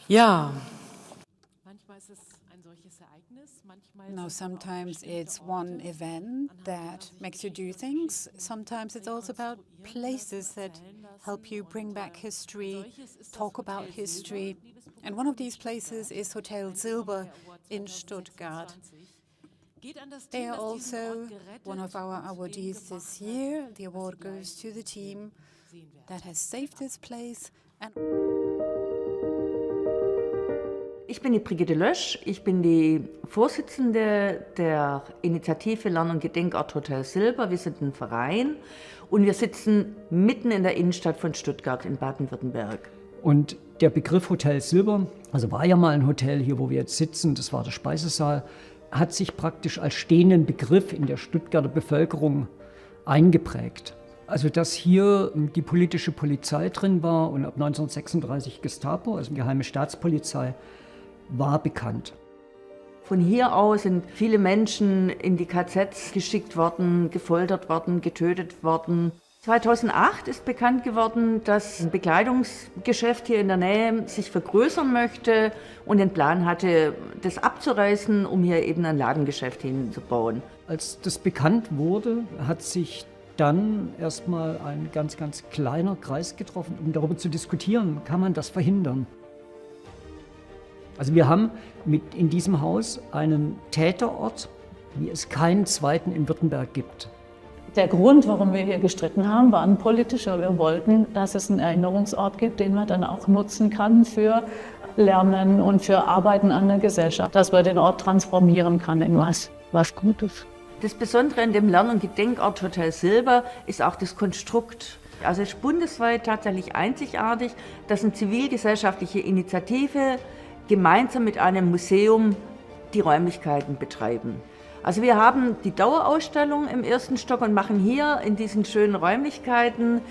Ja. Manchmal ist es ein solches Ereignis, manchmal Now, sometimes it's one event that makes you do things. Sometimes it's also about places that help you bring back history, talk about history. And one of these places is Hotel Silber in Stuttgart. They are also one of our awardees this year. The award goes to the team that has saved this place. Ich bin die Brigitte Lösch, ich bin die Vorsitzende der Initiative Lern- und Gedenkort Hotel Silber. Wir sind ein Verein und wir sitzen mitten in der Innenstadt von Stuttgart in Baden-Württemberg. Und der Begriff Hotel Silber, also war ja mal ein Hotel hier, wo wir jetzt sitzen, das war der Speisesaal, hat sich praktisch als stehenden Begriff in der Stuttgarter Bevölkerung eingeprägt. Also dass hier die politische Polizei drin war und ab 1936 Gestapo, also geheime Staatspolizei, war bekannt. Von hier aus sind viele Menschen in die KZs geschickt worden, gefoltert worden, getötet worden. 2008 ist bekannt geworden, dass ein Bekleidungsgeschäft hier in der Nähe sich vergrößern möchte und den Plan hatte, das abzureißen, um hier eben ein Ladengeschäft hinzubauen. Als das bekannt wurde, hat sich dann erstmal ein ganz, ganz kleiner Kreis getroffen, um darüber zu diskutieren, kann man das verhindern. Also wir haben in diesem Haus einen Täterort, wie es keinen zweiten in Württemberg gibt. Der Grund, warum wir hier gestritten haben, war ein politischer. Wir wollten, dass es einen Erinnerungsort gibt, den man dann auch nutzen kann für Lernen und für Arbeiten an der Gesellschaft, dass man den Ort transformieren kann in was Gutes. Das Besondere an dem Lern- und Gedenkort Hotel Silber ist auch das Konstrukt. Also es ist bundesweit tatsächlich einzigartig, dass eine zivilgesellschaftliche Initiative gemeinsam mit einem Museum die Räumlichkeiten betreiben. Also wir haben die Dauerausstellung im ersten Stock und machen hier in diesen schönen Räumlichkeiten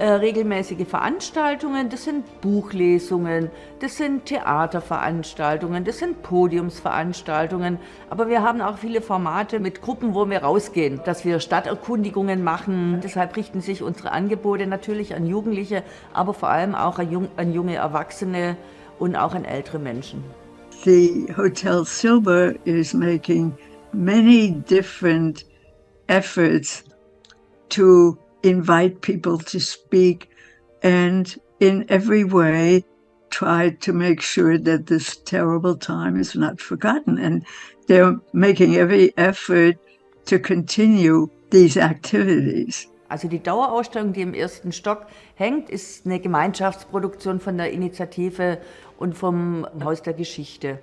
regelmäßige Veranstaltungen. Das sind Buchlesungen, das sind Theaterveranstaltungen, das sind Podiumsveranstaltungen. Aber wir haben auch viele Formate mit Gruppen, wo wir rausgehen, dass wir Stadterkundigungen machen. Deshalb richten sich unsere Angebote natürlich an Jugendliche, aber vor allem auch an junge Erwachsene und auch an ältere Menschen. The Hotel Silber is making many different efforts to invite people to speak and in every way try to make sure that this terrible time is not forgotten. And they're making every effort to continue these activities. Also die Dauerausstellung, die im ersten Stock hängt, ist eine Gemeinschaftsproduktion von der Initiative und vom Haus der Geschichte.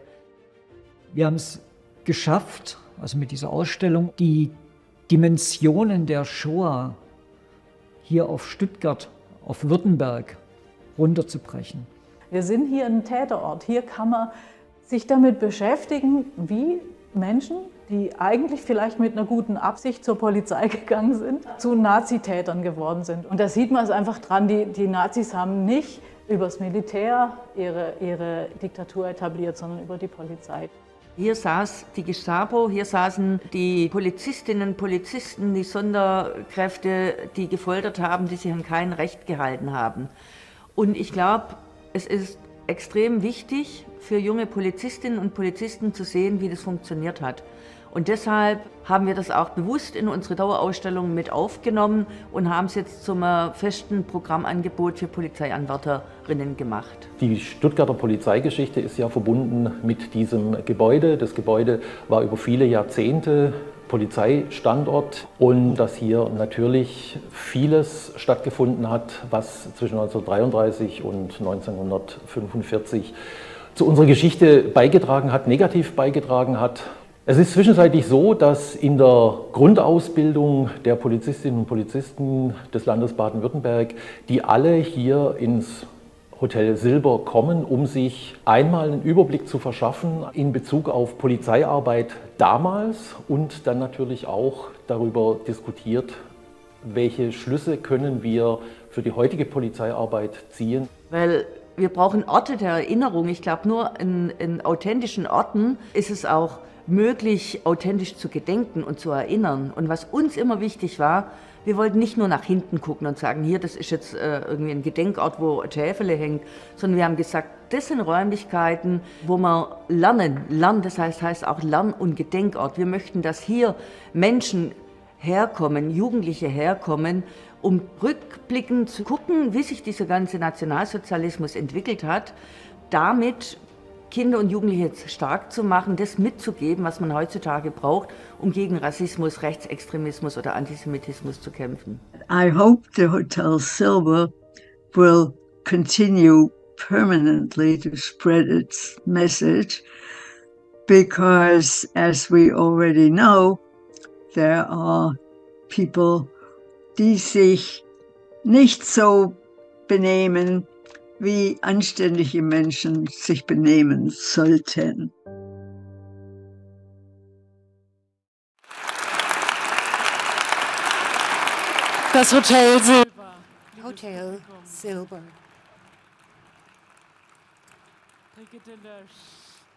Wir haben es geschafft, also mit dieser Ausstellung, die Dimensionen der Shoah hier auf Stuttgart, auf Württemberg runterzubrechen. Wir sind hier ein Täterort. Hier kann man sich damit beschäftigen, wie Menschen, die eigentlich vielleicht mit einer guten Absicht zur Polizei gegangen sind, zu Nazitätern geworden sind. Und da sieht man es einfach dran, die Nazis haben nicht übers Militär ihre Diktatur etabliert, sondern über die Polizei. Hier saß die Gestapo, hier saßen die Polizistinnen, Polizisten, die Sonderkräfte, die gefoltert haben, die sich an kein Recht gehalten haben. Und ich glaube, es ist extrem wichtig für junge Polizistinnen und Polizisten zu sehen, wie das funktioniert hat. Und deshalb haben wir das auch bewusst in unsere Dauerausstellung mit aufgenommen und haben es jetzt zum festen Programmangebot für Polizeianwärterinnen gemacht. Die Stuttgarter Polizeigeschichte ist ja verbunden mit diesem Gebäude. Das Gebäude war über viele Jahrzehnte Polizeistandort und dass hier natürlich vieles stattgefunden hat, was zwischen 1933 und 1945 zu unserer Geschichte beigetragen hat, negativ beigetragen hat. Es ist zwischenzeitlich so, dass in der Grundausbildung der Polizistinnen und Polizisten des Landes Baden-Württemberg, die alle hier ins Hotel Silber kommen, um sich einmal einen Überblick zu verschaffen in Bezug auf Polizeiarbeit damals und dann natürlich auch darüber diskutiert, welche Schlüsse können wir für die heutige Polizeiarbeit ziehen. Weil wir brauchen Orte der Erinnerung. Ich glaube, nur in authentischen Orten ist es auch möglich, authentisch zu gedenken und zu erinnern. Und was uns immer wichtig war, wir wollten nicht nur nach hinten gucken und sagen, hier, das ist jetzt irgendwie ein Gedenkort, wo Schäfele hängt, sondern wir haben gesagt, das sind Räumlichkeiten, wo man lernen, das heißt auch Lern- und Gedenkort. Wir möchten, dass hier Menschen herkommen, Jugendliche herkommen, um rückblickend zu gucken, wie sich dieser ganze Nationalsozialismus entwickelt hat, damit Kinder und Jugendliche jetzt stark zu machen, das mitzugeben, was man heutzutage braucht, um gegen Rassismus, Rechtsextremismus oder Antisemitismus zu kämpfen. I hope the Hotel Silver will continue permanently to spread its message, because as we already know, there are people, die sich nicht so benehmen, wie anständige Menschen sich benehmen sollten. Das Hotel Silber. Hotel Silber. Brigitte Lösch,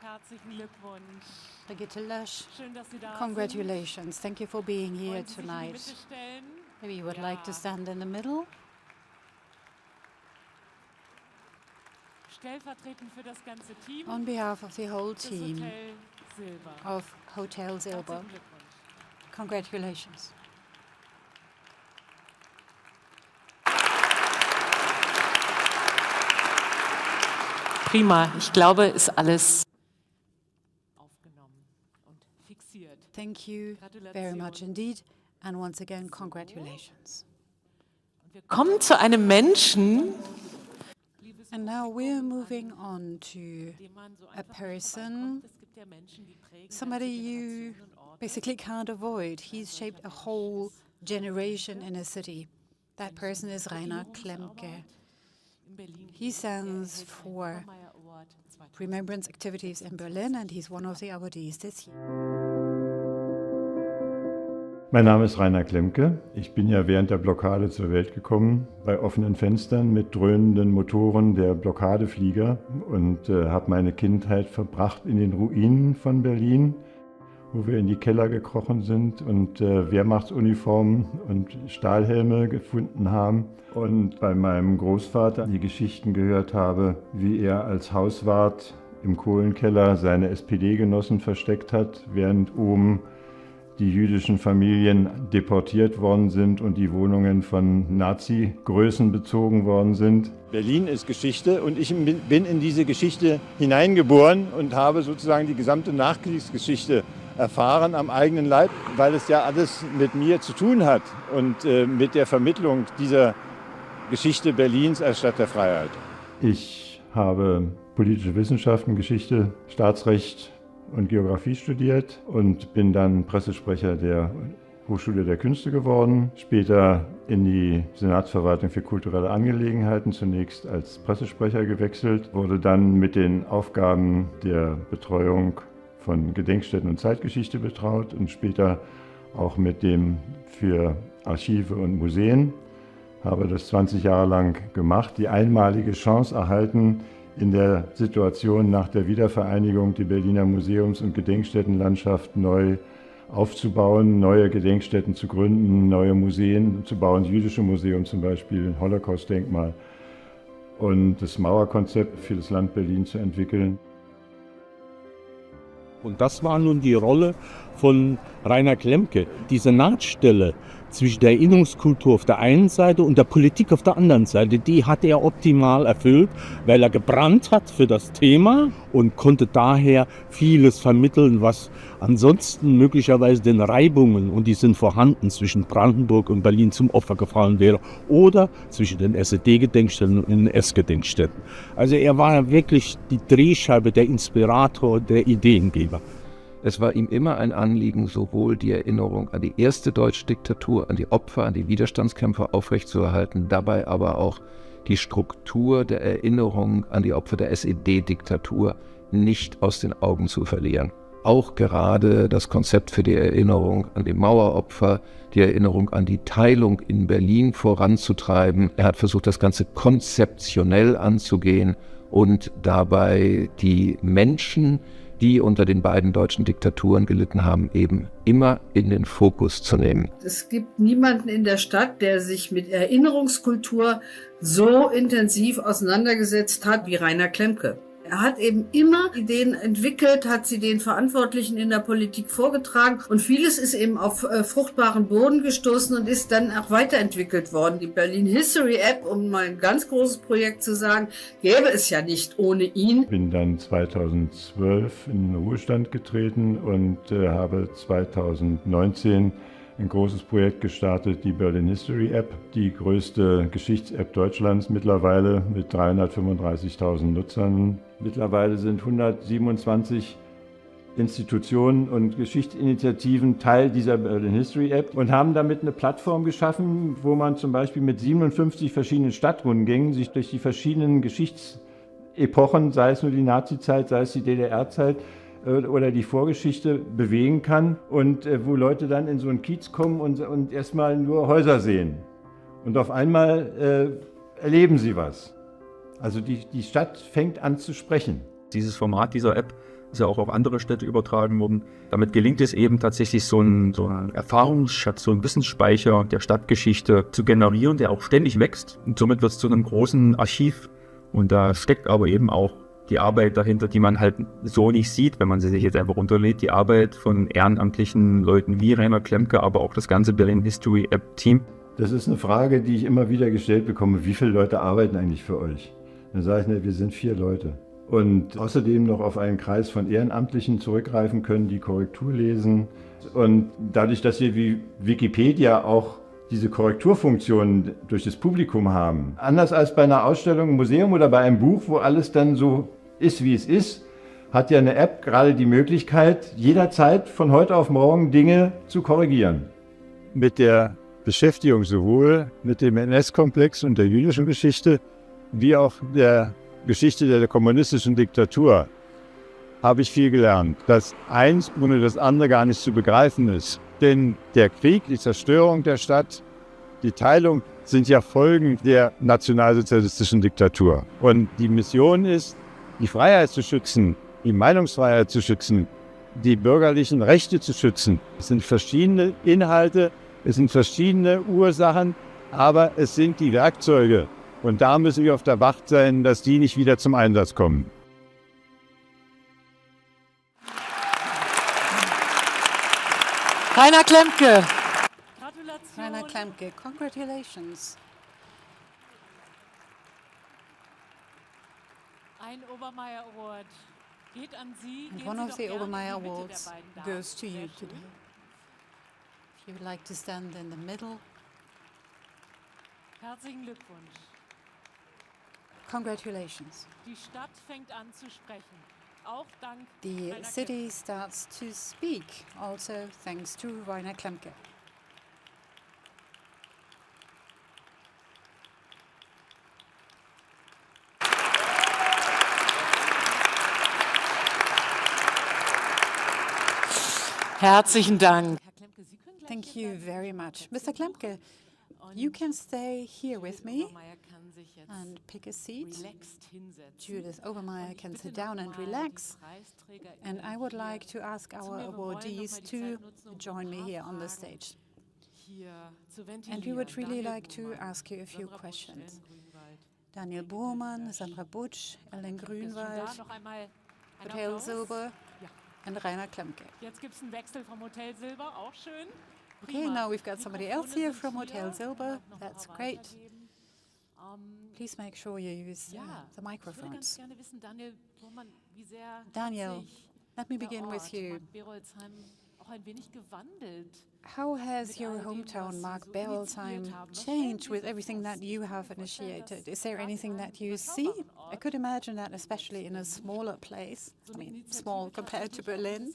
herzlichen Glückwunsch. Brigitte Lösch, Schön, dass Sie da congratulations. Thank you for being here Wollen Sie sich in die tonight. Mitte stellen? Maybe you would like to stand in the middle. Stellvertretend für das ganze Team. On behalf of the whole des team Hotel Silber. of Hotel Silber, Herzlichen Glückwunsch. congratulations. Prima, ich glaube, ist alles. Aufgenommen und fixiert. Thank you very much indeed. And once again, congratulations. Kommen zu einem Menschen. And now we're moving on to a person, somebody you basically can't avoid. He's shaped a whole generation in a city. That person is Rainer Klemke. He stands for remembrance activities in Berlin, and he's one of the awardees this year. Mein Name ist Rainer Klemke. Ich bin ja während der Blockade zur Welt gekommen, bei offenen Fenstern mit dröhnenden Motoren der Blockadeflieger und habe meine Kindheit verbracht in den Ruinen von Berlin, wo wir in die Keller gekrochen sind und Wehrmachtsuniformen und Stahlhelme gefunden haben. Und bei meinem Großvater die Geschichten gehört habe, wie er als Hauswart im Kohlenkeller seine SPD-Genossen versteckt hat, während oben die jüdischen Familien deportiert worden sind und die Wohnungen von Nazi-Größen bezogen worden sind. Berlin ist Geschichte und ich bin in diese Geschichte hineingeboren und habe sozusagen die gesamte Nachkriegsgeschichte erfahren am eigenen Leib, weil es ja alles mit mir zu tun hat und mit der Vermittlung dieser Geschichte Berlins als Stadt der Freiheit. Ich habe politische Wissenschaften, Geschichte, Staatsrecht und Geografie studiert und bin dann Pressesprecher der Hochschule der Künste geworden, später in die Senatsverwaltung für kulturelle Angelegenheiten, zunächst als Pressesprecher gewechselt, wurde dann mit den Aufgaben der Betreuung von Gedenkstätten und Zeitgeschichte betraut und später auch mit dem für Archive und Museen. Habe das 20 Jahre lang gemacht, die einmalige Chance erhalten, in der Situation nach der Wiedervereinigung die Berliner Museums- und Gedenkstättenlandschaft neu aufzubauen, neue Gedenkstätten zu gründen, neue Museen zu bauen, das Jüdische Museum zum Beispiel, ein Holocaust-Denkmal und das Mauerkonzept für das Land Berlin zu entwickeln. Und das war nun die Rolle von Rainer Klemke, diese Nahtstelle zwischen der Erinnerungskultur auf der einen Seite und der Politik auf der anderen Seite, die hat er optimal erfüllt, weil er gebrannt hat für das Thema und konnte daher vieles vermitteln, was ansonsten möglicherweise den Reibungen, und die sind vorhanden, zwischen Brandenburg und Berlin zum Opfer gefallen wäre oder zwischen den SED-Gedenkstätten und den S-Gedenkstätten. Also er war wirklich die Drehscheibe, der Inspirator, der Ideengeber. Es war ihm immer ein Anliegen, sowohl die Erinnerung an die erste deutsche Diktatur, an die Opfer, an die Widerstandskämpfer aufrechtzuerhalten, dabei aber auch die Struktur der Erinnerung an die Opfer der SED-Diktatur nicht aus den Augen zu verlieren. Auch gerade das Konzept für die Erinnerung an die Maueropfer, die Erinnerung an die Teilung in Berlin voranzutreiben. Er hat versucht, das Ganze konzeptionell anzugehen und dabei die Menschen, die unter den beiden deutschen Diktaturen gelitten haben, eben immer in den Fokus zu nehmen. Es gibt niemanden in der Stadt, der sich mit Erinnerungskultur so intensiv auseinandergesetzt hat wie Rainer Klemke. Er hat eben immer Ideen entwickelt, hat sie den Verantwortlichen in der Politik vorgetragen und vieles ist eben auf fruchtbaren Boden gestoßen und ist dann auch weiterentwickelt worden. Die Berlin History App, um mal ein ganz großes Projekt zu sagen, gäbe es ja nicht ohne ihn. Ich bin dann 2012 in den Ruhestand getreten und habe 2019 ein großes Projekt gestartet, die Berlin History App, die größte Geschichts-App Deutschlands mittlerweile mit 335.000 Nutzern. Mittlerweile sind 127 Institutionen und Geschichtsinitiativen Teil dieser Berlin History App und haben damit eine Plattform geschaffen, wo man zum Beispiel mit 57 verschiedenen Stadtrundgängen sich durch die verschiedenen Geschichtsepochen, sei es nur die Nazizeit, sei es die DDR-Zeit, oder die Vorgeschichte bewegen kann und wo Leute dann in so einen Kiez kommen und erstmal nur Häuser sehen. Und auf einmal erleben sie was. Also die Stadt fängt an zu sprechen. Dieses Format dieser App ist ja auch auf andere Städte übertragen worden. Damit gelingt es eben tatsächlich so einen Erfahrungsschatz, so einen Wissensspeicher der Stadtgeschichte zu generieren, der auch ständig wächst. Und somit wird es zu einem großen Archiv. Und da steckt aber eben auch die Arbeit dahinter, die man halt so nicht sieht, wenn man sie sich jetzt einfach runterlädt. Die Arbeit von ehrenamtlichen Leuten wie Rainer Klemke, aber auch das ganze Berlin History App Team. Das ist eine Frage, die ich immer wieder gestellt bekomme. Wie viele Leute arbeiten eigentlich für euch? Dann sage ich, ne, wir sind 4 Leute. Und außerdem noch auf einen Kreis von Ehrenamtlichen zurückgreifen können, die Korrektur lesen. Und dadurch, dass wir wie Wikipedia auch diese Korrekturfunktionen durch das Publikum haben, anders als bei einer Ausstellung im Museum oder bei einem Buch, wo alles dann so ist, wie es ist, hat ja eine App gerade die Möglichkeit, jederzeit von heute auf morgen Dinge zu korrigieren. Mit der Beschäftigung sowohl mit dem NS-Komplex und der jüdischen Geschichte, wie auch der Geschichte der kommunistischen Diktatur, habe ich viel gelernt, dass eins ohne das andere gar nicht zu begreifen ist. Denn der Krieg, die Zerstörung der Stadt, die Teilung sind ja Folgen der nationalsozialistischen Diktatur. Und die Mission ist, die Freiheit zu schützen, die Meinungsfreiheit zu schützen, die bürgerlichen Rechte zu schützen. Es sind verschiedene Inhalte, es sind verschiedene Ursachen, aber es sind die Werkzeuge. Und da müssen wir auf der Wacht sein, dass die nicht wieder zum Einsatz kommen. Rainer Klemke. Rainer Klemke, congratulations. Ein Obermayer Award geht an Sie. And one of the Obermayer Awards goes to you today. If you would like to stand in the middle. Herzlichen Glückwunsch. Congratulations. Die Stadt fängt an zu sprechen. Auch dank The city starts to speak, also thanks to Rainer Klemke. Herzlichen Dank. Thank you very much. Mr. Klemke, you can stay here with me and pick a seat. Judith Obermayer can sit down and relax. And I would like to ask our awardees to join me here on the stage. And we would really like to ask you a few questions. Daniel Burmann, Sandra Butsch, Ellen Grünwald, Hotel Silber, and Rainer Klemke. Jetzt gibt's einen Wechsel vom Hotel Silber, auch schön. Okay, now we've got somebody else here from Hotel Silber. That's great. Please make sure you use the microphones. Daniel, let me begin with you. How has your hometown, Mark Berolsheim, changed with everything that you have initiated? Is there anything that you see? I could imagine that, especially in a smaller place, I mean, small compared to Berlin,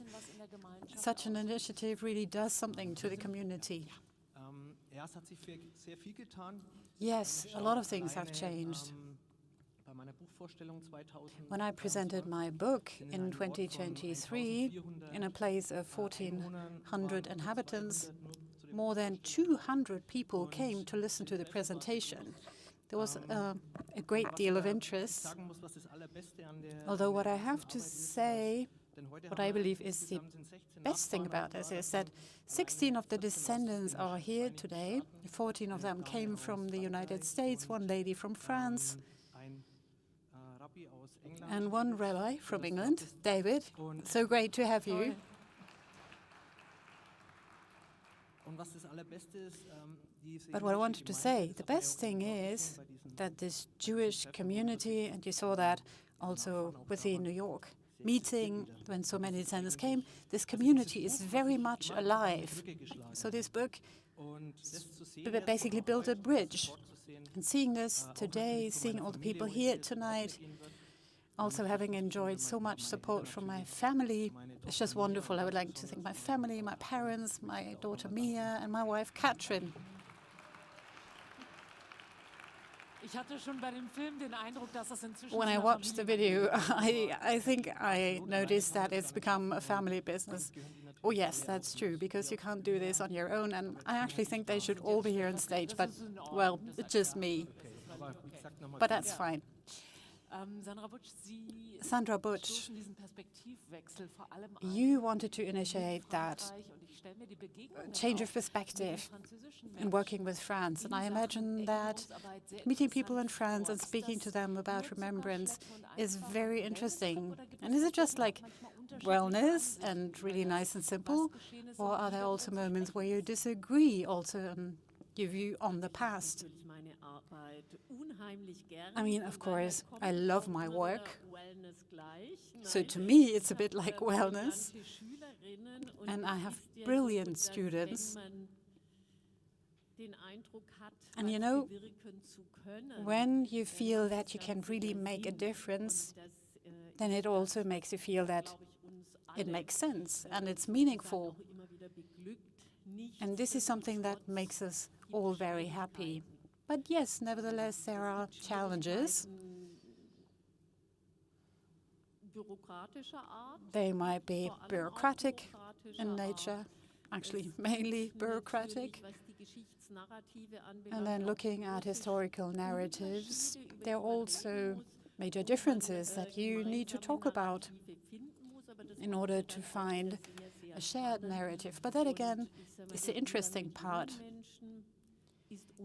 such an initiative really does something to the community. Yes, a lot of things have changed. When I presented my book in 2023 in a place of 1,400 inhabitants, more than 200 people came to listen to the presentation. There was a great deal of interest. Although what I have to say, what I believe is the best thing about this is that 16 of the descendants are here today. 14 of them came from the United States, one lady from France, and one rabbi from England, David. So great to have you. But what I wanted to say, the best thing is that this Jewish community, and you saw that also within New York meeting when so many descendants came, this community is very much alive. So this book basically built a bridge. And seeing this today, seeing all the people here tonight, also having enjoyed so much support from my family, it's just wonderful. I would like to thank my family, my parents, my daughter Mia, and my wife Katrin. When I watched the video, I think I noticed that it's become a family business. Oh yes, that's true, because you can't do this on your own, and I actually think they should all be here on stage, but, well, it's just me. But that's fine. Sandra Butsch, you wanted to initiate that change of perspective in working with France. And I imagine that meeting people in France and speaking to them about remembrance is very interesting. And is it just like wellness and really nice and simple? Or are there also moments where you disagree also on your view on the past? I mean, of course, I love my work. So to me, it's a bit like wellness. And I have brilliant students. And you know, when you feel that you can really make a difference, then it also makes you feel that it makes sense and it's meaningful. And this is something that makes us all very happy. But yes, nevertheless, there are challenges. They might be bureaucratic in nature, actually mainly bureaucratic. And then looking at historical narratives, there are also major differences that you need to talk about in order to find a shared narrative. But that again is the interesting part.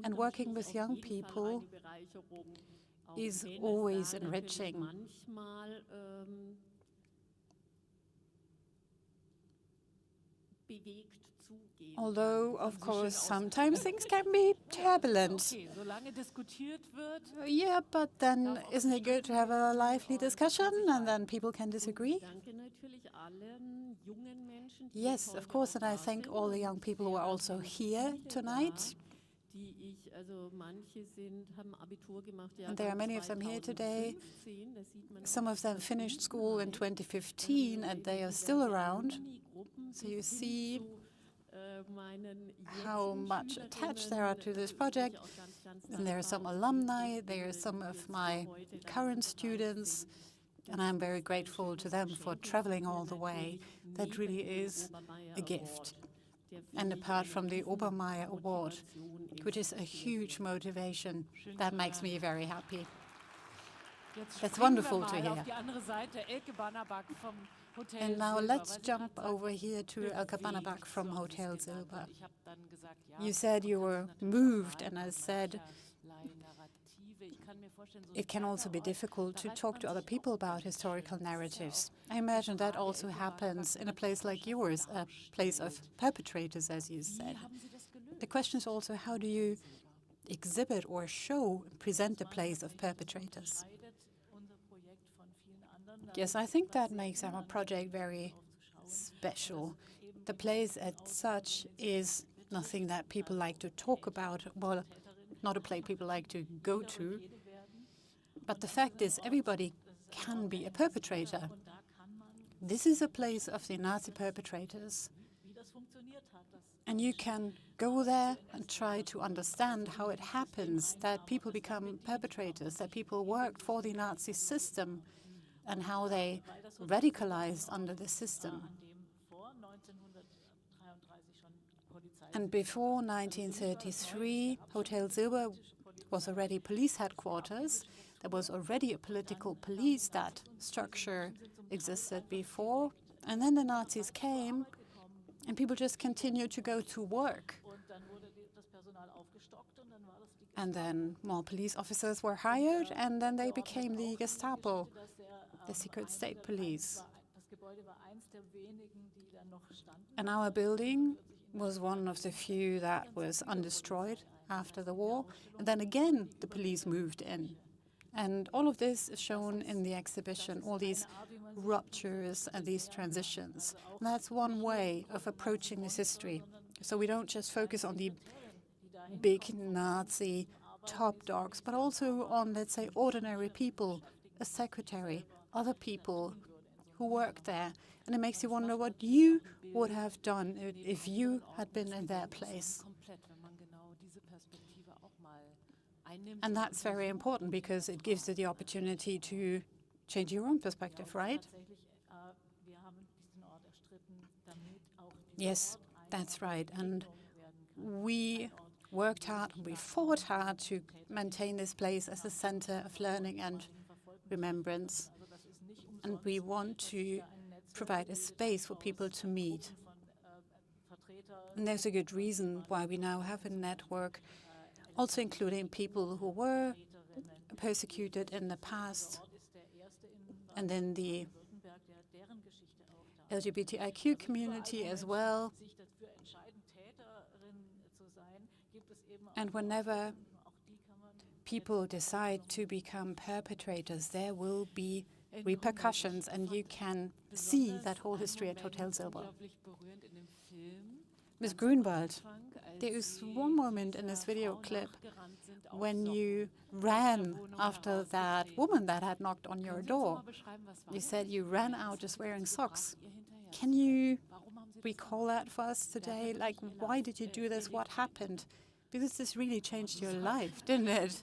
And working with young people is always enriching. Although, of course, sometimes things can be turbulent. Yeah, but then isn't it good to have a lively discussion and then people can disagree? Yes, of course, and I thank all the young people who are also here tonight. And there are many of them here today. Some of them finished school in 2015 and they are still around. So you see how much attached there are to this project. And there are some alumni, there are some of my current students. And I'm very grateful to them for traveling all the way. That really is a gift. And apart from the Obermayer Award, which is a huge motivation, that makes me very happy. That's wonderful to hear. And now let's jump over here to Elke Bannerbach from Hotel Silber. You said you were moved, and I said it can also be difficult to talk to other people about historical narratives. I imagine that also happens in a place like yours, a place of perpetrators, as you said. The question is also, how do you exhibit or show, present the place of perpetrators? Yes, I think that makes our project very special. The place as such is nothing that people like to talk about, well, not a place people like to go to. But the fact is, everybody can be a perpetrator. This is a place of the Nazi perpetrators. And you can go there and try to understand how it happens that people become perpetrators, that people worked for the Nazi system, and how they radicalized under the system. And before 1933, Hotel Silber was already police headquarters. There was already a political police. That structure existed before. And then the Nazis came, and people just continued to go to work. And then more police officers were hired, and then they became the Gestapo, the secret state police. And our building was one of the few that was undestroyed after the war. And then again, the police moved in. And all of this is shown in the exhibition, all these ruptures and these transitions. And that's one way of approaching this history. So we don't just focus on the big Nazi top dogs, but also on, let's say, ordinary people, a secretary, other people who work there. And it makes you wonder what you would have done if you had been in their place. And that's very important because it gives you the opportunity to change your own perspective, right? Yes, that's right. And we worked hard, we fought hard to maintain this place as a center of learning and remembrance. And we want to provide a space for people to meet. And there's a good reason why we now have a network, also including people who were persecuted in the past, and then the LGBTIQ community as well. And whenever people decide to become perpetrators, there will be repercussions, and you can see that whole history at Hotel Silber. Ms. Grünwald, there is one moment in this video clip when you ran after that woman that had knocked on your door. You said you ran out just wearing socks. Can you recall that for us today? Like, why did you do this? What happened? Because this really changed your life, didn't it?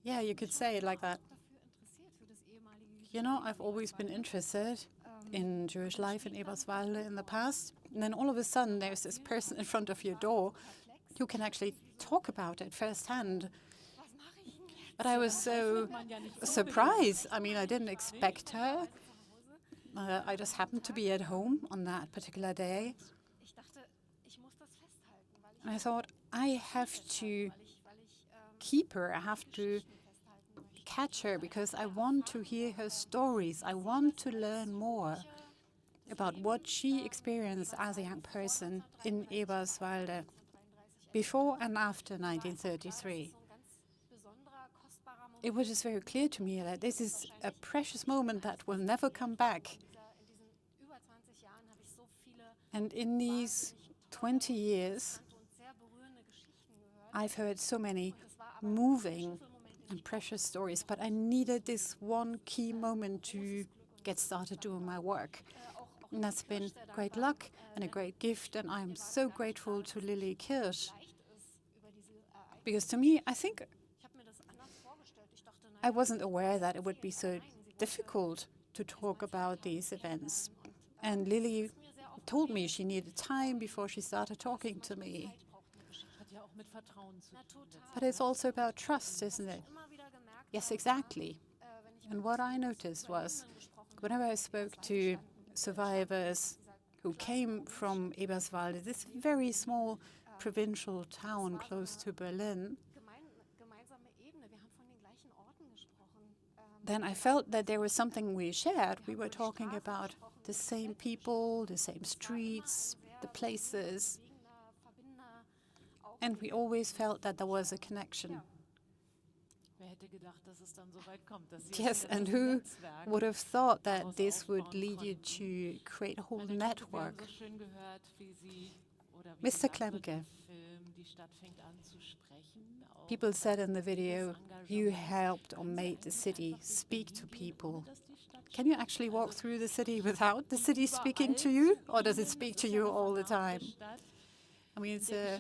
Yeah, you could say it like that. You know, I've always been interested in Jewish life in Eberswalde in the past. And then all of a sudden, there's this person in front of your door who can actually talk about it firsthand. But I was so surprised. I mean, I didn't expect her. I just happened to be at home on that particular day. And I thought, I have to keep her. I have to catch her because I want to hear her stories. I want to learn more about what she experienced as a young person in Eberswalde before and after 1933. It was just very clear to me that this is a precious moment that will never come back. And in these 20 years, I've heard so many moving and precious stories, but I needed this one key moment to get started doing my work. And that's been great luck and a great gift, and I'm so grateful to Lily Kirsch. Because to me, I think I wasn't aware that it would be so difficult to talk about these events. And Lily told me she needed time before she started talking to me. But it's also about trust, isn't it? Yes, exactly. And what I noticed was, whenever I spoke to survivors who came from Eberswalde, this very small provincial town close to Berlin, then I felt that there was something we shared. We were talking about the same people, the same streets, the places, and we always felt that there was a connection. Yes, and who would have thought that this would lead you to create a whole network? Mr. Klemke, people said in the video, you helped or made the city speak to people. Can you actually walk through the city without the city speaking to you, or does it speak to you all the time? I mean, it's a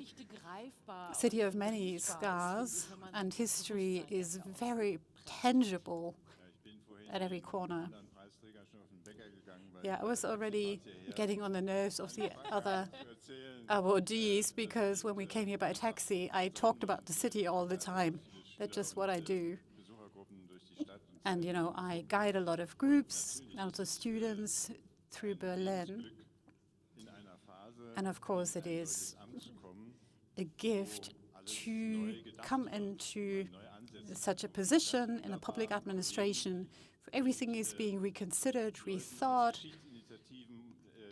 city of many scars, and history is very tangible at every corner. Yeah, I was already getting on the nerves of the other awardees, because when we came here by taxi, I talked about the city all the time. That's just what I do. And, you know, I guide a lot of groups, also students through Berlin. And of course, it is a gift to come into such a position in a public administration where everything is being reconsidered, rethought,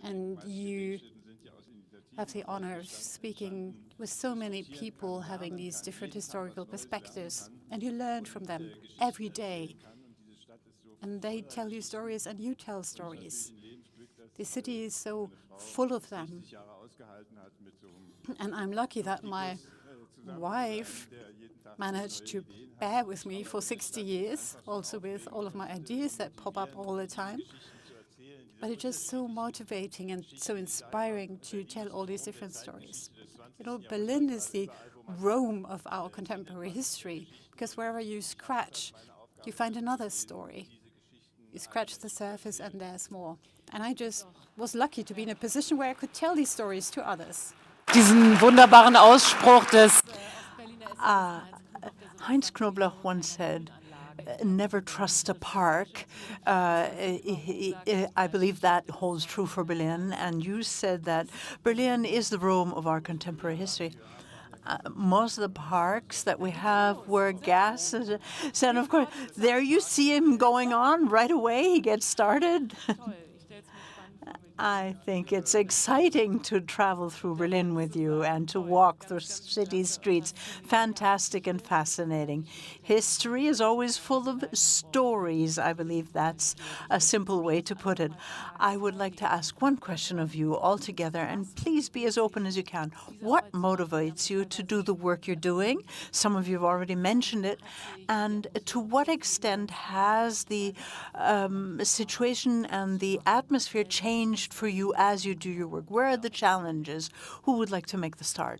and you have the honor of speaking with so many people having these different historical perspectives, and you learn from them every day. And they tell you stories and you tell stories. The city is so full of them. And I'm lucky that my wife managed to bear with me for 60 years, also with all of my ideas that pop up all the time. But it's just so motivating and so inspiring to tell all these different stories. You know, Berlin is the Rome of our contemporary history, because wherever you scratch, you find another story. You scratch the surface and there's more. And I just was lucky to be in a position where I could tell these stories to others. Diesen wunderbaren Ausspruch des Heinz Knobloch once said, never trust a park. I believe that holds true for Berlin. And you said that Berlin is the Rome of our contemporary history. Most of the parks that we have were gas. And of course, there you see him going on right away. He gets started. I think it's exciting to travel through Berlin with you and to walk the city streets. Fantastic and fascinating. History is always full of stories. I believe that's a simple way to put it. I would like to ask one question of you altogether, and please be as open as you can. What motivates you to do the work you're doing? Some of you have already mentioned it. And to what extent has the situation and the atmosphere changed for you as you do your work? Where are the challenges? Who would like to make the start?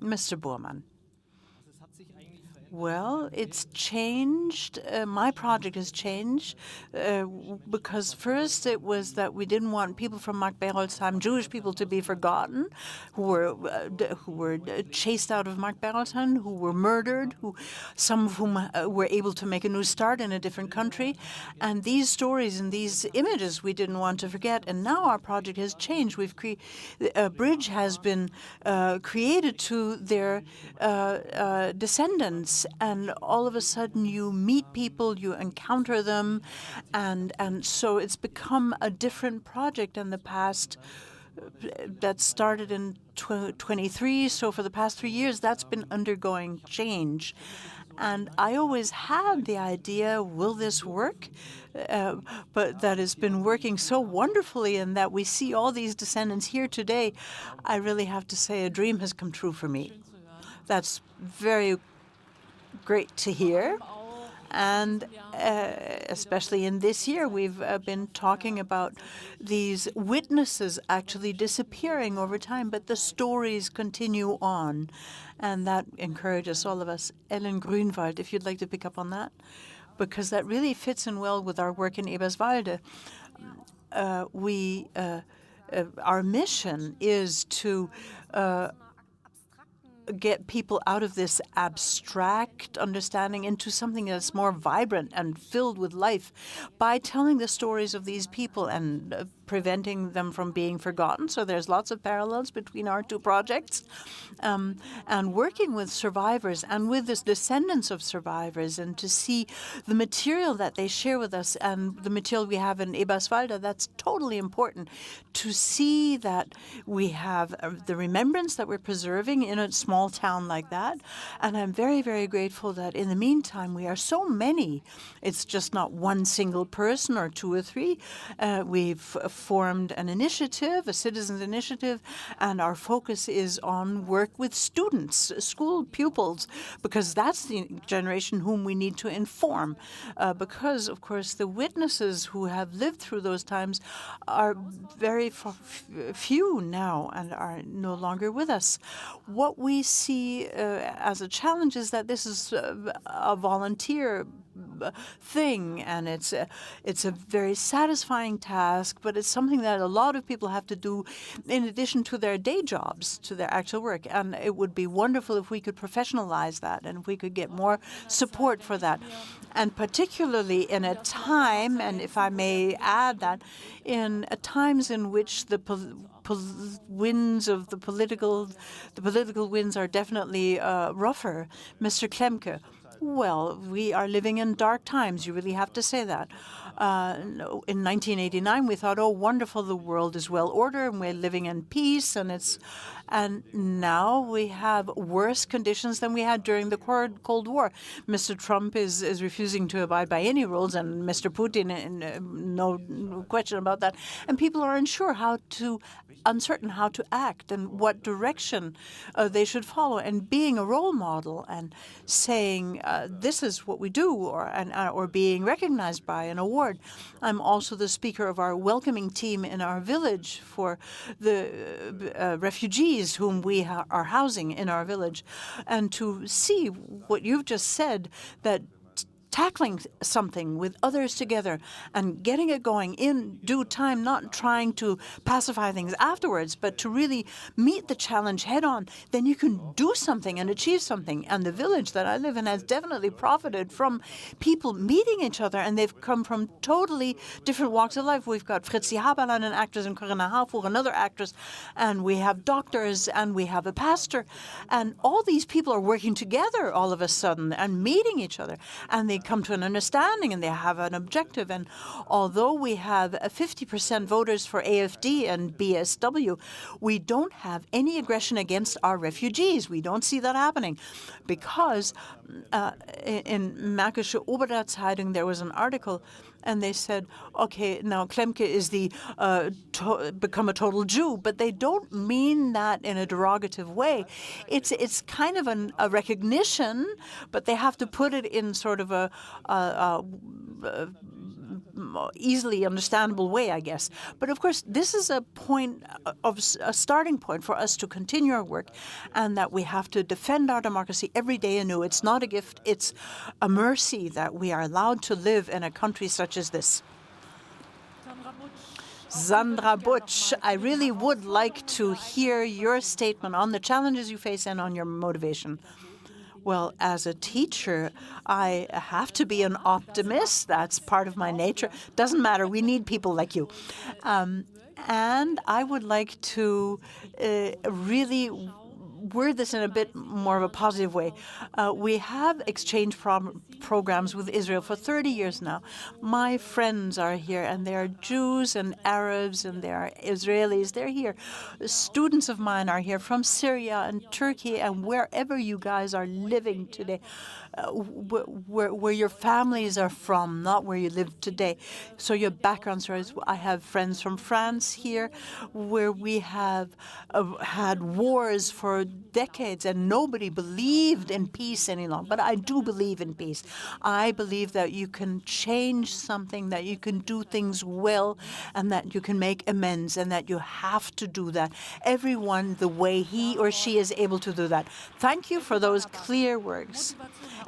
Mr. Bormann. Well, it's changed. My project has changed because first it was that we didn't want people from Mark-Berolzheim, Jewish people, to be forgotten, who were chased out of Mark-Berolzheim, who were murdered, some of whom were able to make a new start in a different country. And these stories and these images we didn't want to forget. And now our project has changed. A bridge has been created to their descendants. And all of a sudden you meet people, you encounter them, and so it's become a different project in the past that started in 23. So for the past 3 years, that's been undergoing change. And I always had the idea, will this work? But that has been working so wonderfully, and that we see all these descendants here today. I really have to say a dream has come true for me. That's very great to hear. And especially in this year, we've been talking about these witnesses actually disappearing over time, but the stories continue on. And that encourages all of us. Ellen Grünwald, if you'd like to pick up on that, because that really fits in well with our work in Eberswalde. Our mission is to get people out of this abstract understanding into something that's more vibrant and filled with life by telling the stories of these people and preventing them from being forgotten. So there's lots of parallels between our two projects. And working with survivors and with the descendants of survivors, and to see the material that they share with us and the material we have in Eberswalde, that's totally important to see that we have the remembrance that we're preserving in a small town like that. And I'm very, very grateful that in the meantime we are so many. It's just not one single person or two or three. We've formed an initiative, a citizens initiative, and our focus is on work with students, school pupils, because that's the generation whom we need to inform. Because, of course, the witnesses who have lived through those times are very few now and are no longer with us. What we see as a challenge is that this is a volunteer thing, and it's a very satisfying task, but it's something that a lot of people have to do in addition to their day jobs, to their actual work. And it would be wonderful if we could professionalize that and if we could get more support for that. And particularly in a time, and if I may add that, in times in which the winds of the political winds are definitely rougher. Mr. Klemke. Well, we are living in dark times. You really have to say that. In 1989, we thought, oh, wonderful, the world is well ordered and we're living in peace, and now we have worse conditions than we had during the Cold War. Mr. Trump is refusing to abide by any rules, and Mr. Putin, no question about that. And people are uncertain how to act and what direction they should follow. And being a role model and saying this is what we do, or being recognized by an award. I'm also the speaker of our welcoming team in our village for the refugees whom we are housing in our village. And to see what you've just said, that tackling something with others together and getting it going in due time, not trying to pacify things afterwards, but to really meet the challenge head on, then you can do something and achieve something. And the village that I live in has definitely profited from people meeting each other, and they've come from totally different walks of life. We've got Fritzi Haberlein, an actress, and Corinna Harfuch, another actress, and we have doctors, and we have a pastor, and all these people are working together all of a sudden and meeting each other, and they come to an understanding and they have an objective. And although we have 50% voters for AFD and BSW, we don't have any aggression against our refugees. We don't see that happening because in Märkische Oberratzheidung there was an article and they said, okay, now Klemke is become a total Jew, but they don't mean that in a derogative way. It's kind of a recognition, but they have to put it in sort of a easily understandable way, I guess. But of course, this is a starting point for us to continue our work, and that we have to defend our democracy every day anew. It's not a gift; it's a mercy that we are allowed to live in a country such as this. Sandra Butch, I really would like to hear your statement on the challenges you face and on your motivation. Well, as a teacher, I have to be an optimist. That's part of my nature. Doesn't matter. We need people like you. And I would like to really word this in a bit more of a positive way. We have exchange programs with Israel for 30 years now. My friends are here, and they are Jews and Arabs, and they are Israelis. They're here. Students of mine are here from Syria and Turkey and wherever you guys are living today. where your families are from, not where you live today. So your background stories. I have friends from France here, where we have had wars for decades, and nobody believed in peace any longer. But I do believe in peace. I believe that you can change something, that you can do things well, and that you can make amends, and that you have to do that. Everyone the way he or she is able to do that. Thank you for those clear words.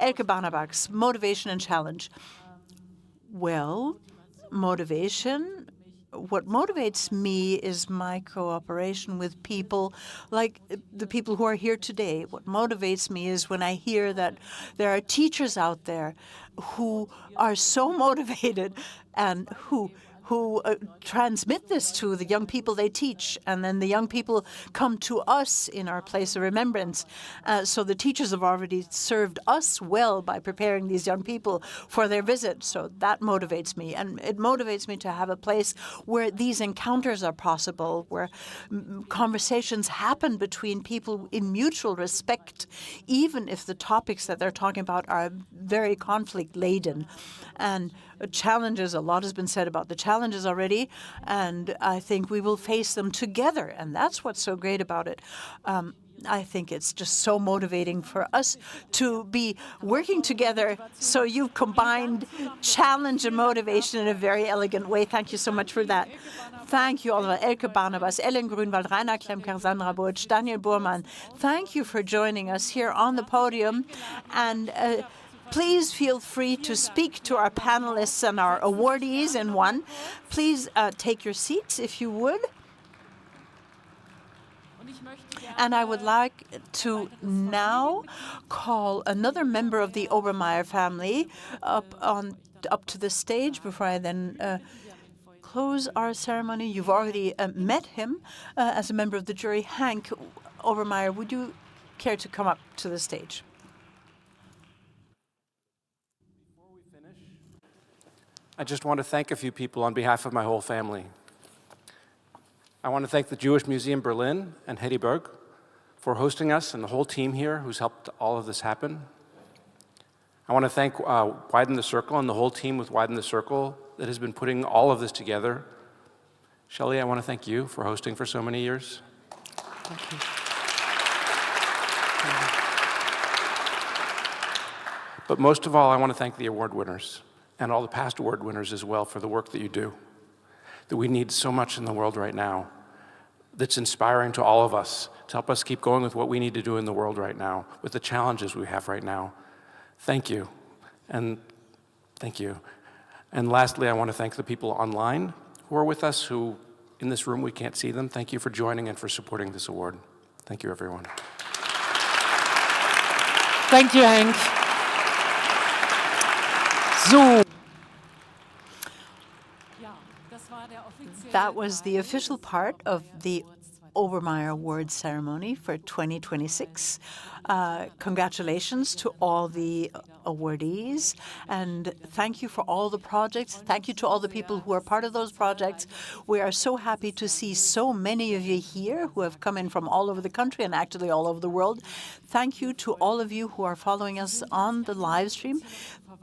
Elke Barnabaks, motivation and challenge. Well, motivation. What motivates me is my cooperation with people like the people who are here today. What motivates me is when I hear that there are teachers out there who are so motivated and who transmit this to the young people they teach, and then the young people come to us in our place of remembrance. So the teachers have already served us well by preparing these young people for their visit. So that motivates me, and it motivates me to have a place where these encounters are possible, where conversations happen between people in mutual respect, even if the topics that they're talking about are very conflict-laden. And challenges, a lot has been said about the challenges already, and I think we will face them together, and that's what's so great about it. I think it's just so motivating for us to be working together. So you've combined challenge and motivation in a very elegant way. Thank you so much for that. Thank you, Oliver, Elke Barnabas, Ellen Grünwald, Rainer Klemker, Sandra Burtsch, Daniel Burmann. Thank you for joining us here on the podium. And please feel free to speak to our panelists and our awardees in one. Please take your seats if you would. And I would like to now call another member of the Obermayer family up to the stage before I then close our ceremony. You've already met him as a member of the jury. Hank Obermayer, would you care to come up to the stage? I just want to thank a few people on behalf of my whole family. I want to thank the Jewish Museum Berlin and Heidelberg for hosting us and the whole team here who's helped all of this happen. I want to thank Widen the Circle and the whole team with Widen the Circle that has been putting all of this together. Shelley, I want to thank you for hosting for so many years. Thank you. But most of all, I want to thank the award winners and all the past award winners as well for the work that you do, that we need so much in the world right now, that's inspiring to all of us, to help us keep going with what we need to do in the world right now, with the challenges we have right now. Thank you, and thank you. And lastly, I want to thank the people online who are with us, who in this room we can't see them. Thank you for joining and for supporting this award. Thank you, everyone. Thank you, Hank. So. That was the official part of the Obermayer Awards ceremony for 2026. Congratulations to all the awardees, and thank you for all the projects. Thank you to all the people who are part of those projects. We are so happy to see so many of you here who have come in from all over the country and actually all over the world. Thank you to all of you who are following us on the live stream.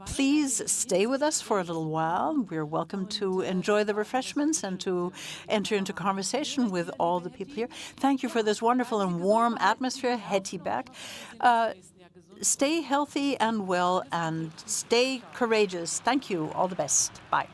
Please stay with us for a little while. We're welcome to enjoy the refreshments and to enter into conversation with all the people here. Thank you for this wonderful and warm atmosphere. Hetty back. Stay healthy and well, and stay courageous. Thank you. All the best. Bye.